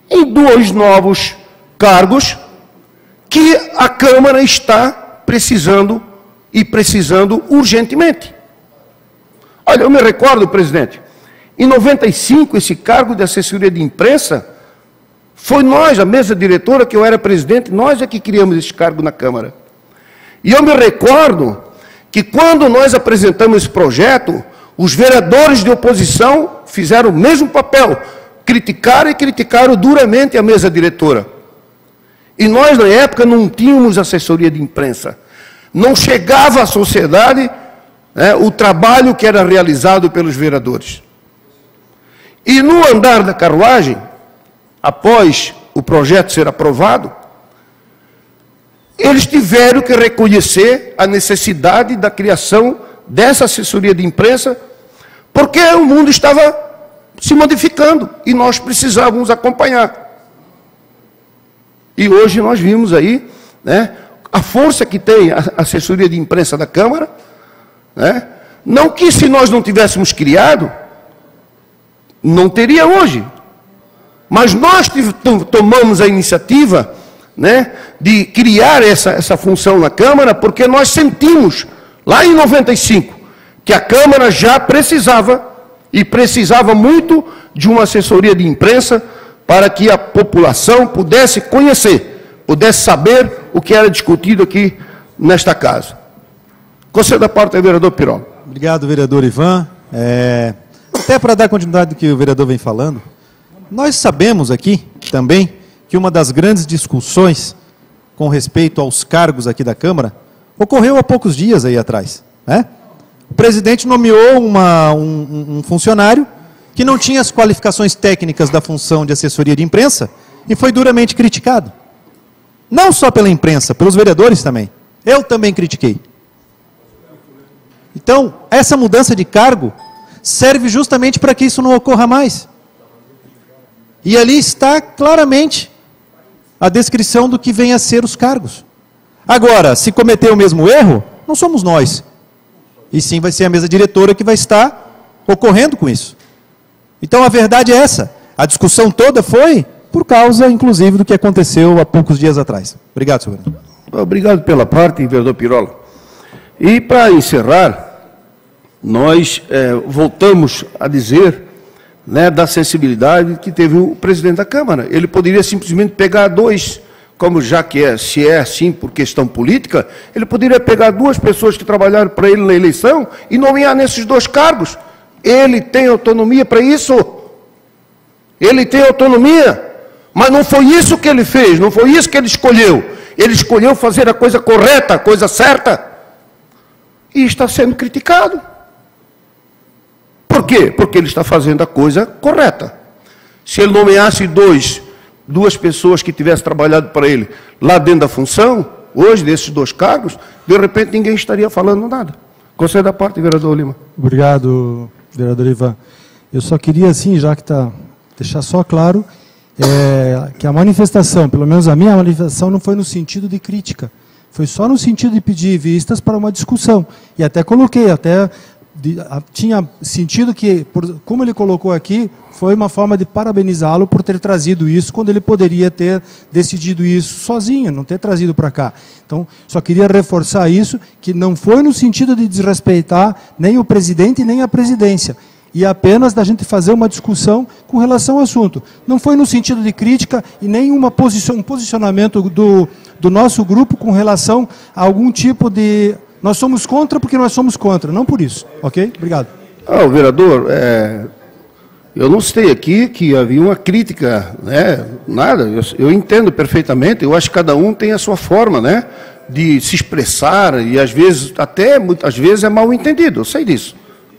em 2 novos cargos que a Câmara está precisando e precisando urgentemente. Olha, eu me recordo, presidente, em 95, esse cargo de assessoria de imprensa, foi nós, a mesa diretora, que eu era presidente, nós é que criamos esse cargo na Câmara. E eu me recordo que quando nós apresentamos esse projeto, os vereadores de oposição fizeram o mesmo papel, criticaram e criticaram duramente a mesa diretora. E nós, na época, não tínhamos assessoria de imprensa. Não chegava à sociedade o trabalho que era realizado pelos vereadores. E no andar da carruagem, após o projeto ser aprovado, eles tiveram que reconhecer a necessidade da criação dessa assessoria de imprensa, porque o mundo estava se modificando e nós precisávamos acompanhar. E hoje nós vimos aí, a força que tem a assessoria de imprensa da Câmara, não que se nós não tivéssemos criado, não teria hoje. Mas nós tomamos a iniciativa, de criar essa função na Câmara, porque nós sentimos, lá em 95, que a Câmara já precisava, e precisava muito, de uma assessoria de imprensa, para que a população pudesse conhecer, pudesse saber o que era discutido aqui nesta casa. Conselho da parte, vereador Pirola. Obrigado, vereador Ivan. Até para dar continuidade do que o vereador vem falando, nós sabemos aqui também que uma das grandes discussões com respeito aos cargos aqui da Câmara ocorreu há poucos dias aí atrás. O presidente nomeou um funcionário que não tinha as qualificações técnicas da função de assessoria de imprensa e foi duramente criticado. Não só pela imprensa, pelos vereadores também. Eu também critiquei. Então, essa mudança de cargo serve justamente para que isso não ocorra mais. E ali está claramente a descrição do que vem a ser os cargos. Agora, se cometer o mesmo erro, não somos nós. E sim vai ser a mesa diretora que vai estar ocorrendo com isso. Então a verdade é essa. A discussão toda foi por causa, inclusive, do que aconteceu há poucos dias atrás. Obrigado, senhor vereador. Obrigado pela parte, vereador Pirola. E para encerrar, nós voltamos a dizer da sensibilidade que teve o presidente da Câmara. Ele poderia simplesmente pegar 2, como já que se é assim por questão política, ele poderia pegar 2 pessoas que trabalharam para ele na eleição e nomear nesses 2 cargos. Ele tem autonomia para isso. Ele tem autonomia. Mas não foi isso que ele fez, não foi isso que ele escolheu. Ele escolheu fazer a coisa correta, a coisa certa. E está sendo criticado. Por quê? Porque ele está fazendo a coisa correta. Se ele nomeasse 2 pessoas que tivessem trabalhado para ele lá dentro da função, hoje, desses 2 cargos, de repente ninguém estaria falando nada. Conselho da parte, vereador Lima. Obrigado, vereador Ivan. Eu só queria, assim, já que deixar só claro, que a manifestação, pelo menos a minha manifestação, não foi no sentido de crítica. Foi só no sentido de pedir vistas para uma discussão. E até coloquei, tinha sentido que, como ele colocou aqui, foi uma forma de parabenizá-lo por ter trazido isso, quando ele poderia ter decidido isso sozinho, não ter trazido para cá. Então, só queria reforçar isso, que não foi no sentido de desrespeitar nem o presidente nem a presidência, e apenas da gente fazer uma discussão com relação ao assunto. Não foi no sentido de crítica e nem um posicionamento do nosso grupo com relação a algum tipo de... Nós somos contra porque nós somos contra, não por isso. Ok? Obrigado. Vereador, eu não citei aqui que havia uma crítica, nada, eu entendo perfeitamente, eu acho que cada um tem a sua forma, de se expressar, e às vezes, muitas vezes é mal entendido, eu sei disso,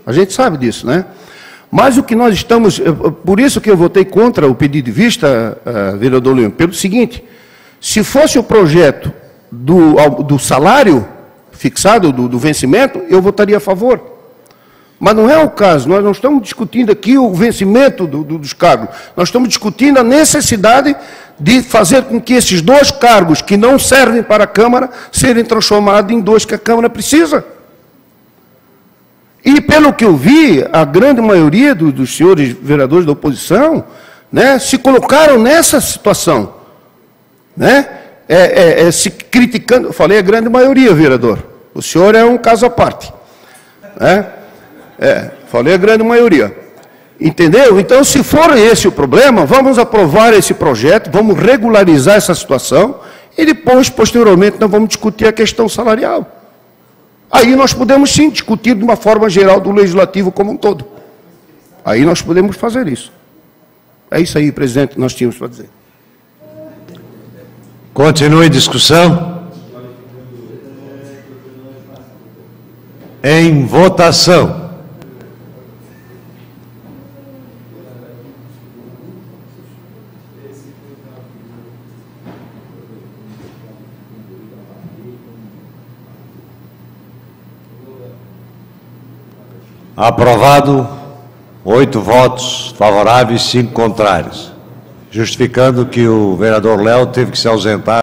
a gente sabe disso, Mas o que nós estamos, por isso que eu votei contra o pedido de vista, vereador Lima, pelo seguinte, se fosse o projeto do salário fixado, do vencimento, eu votaria a favor. Mas não é o caso, nós não estamos discutindo aqui o vencimento dos cargos, nós estamos discutindo a necessidade de fazer com que esses 2 cargos que não servem para a Câmara serem transformados em 2 que a Câmara precisa. E, pelo que eu vi, a grande maioria dos senhores vereadores da oposição, né, se colocaram nessa situação, né, se criticando. Eu falei a grande maioria, vereador. O senhor é um caso à parte. Né? Falei a grande maioria. Entendeu? Então, se for esse o problema, vamos aprovar esse projeto, vamos regularizar essa situação e depois, posteriormente, nós vamos discutir a questão salarial. Aí nós podemos, sim, discutir de uma forma geral do Legislativo como um todo. Aí nós podemos fazer isso. É isso aí, presidente, que nós tínhamos para dizer. Continue discussão. Em votação. Aprovado, 8 votos favoráveis, 5 contrários. Justificando que o vereador Léo teve que se ausentar.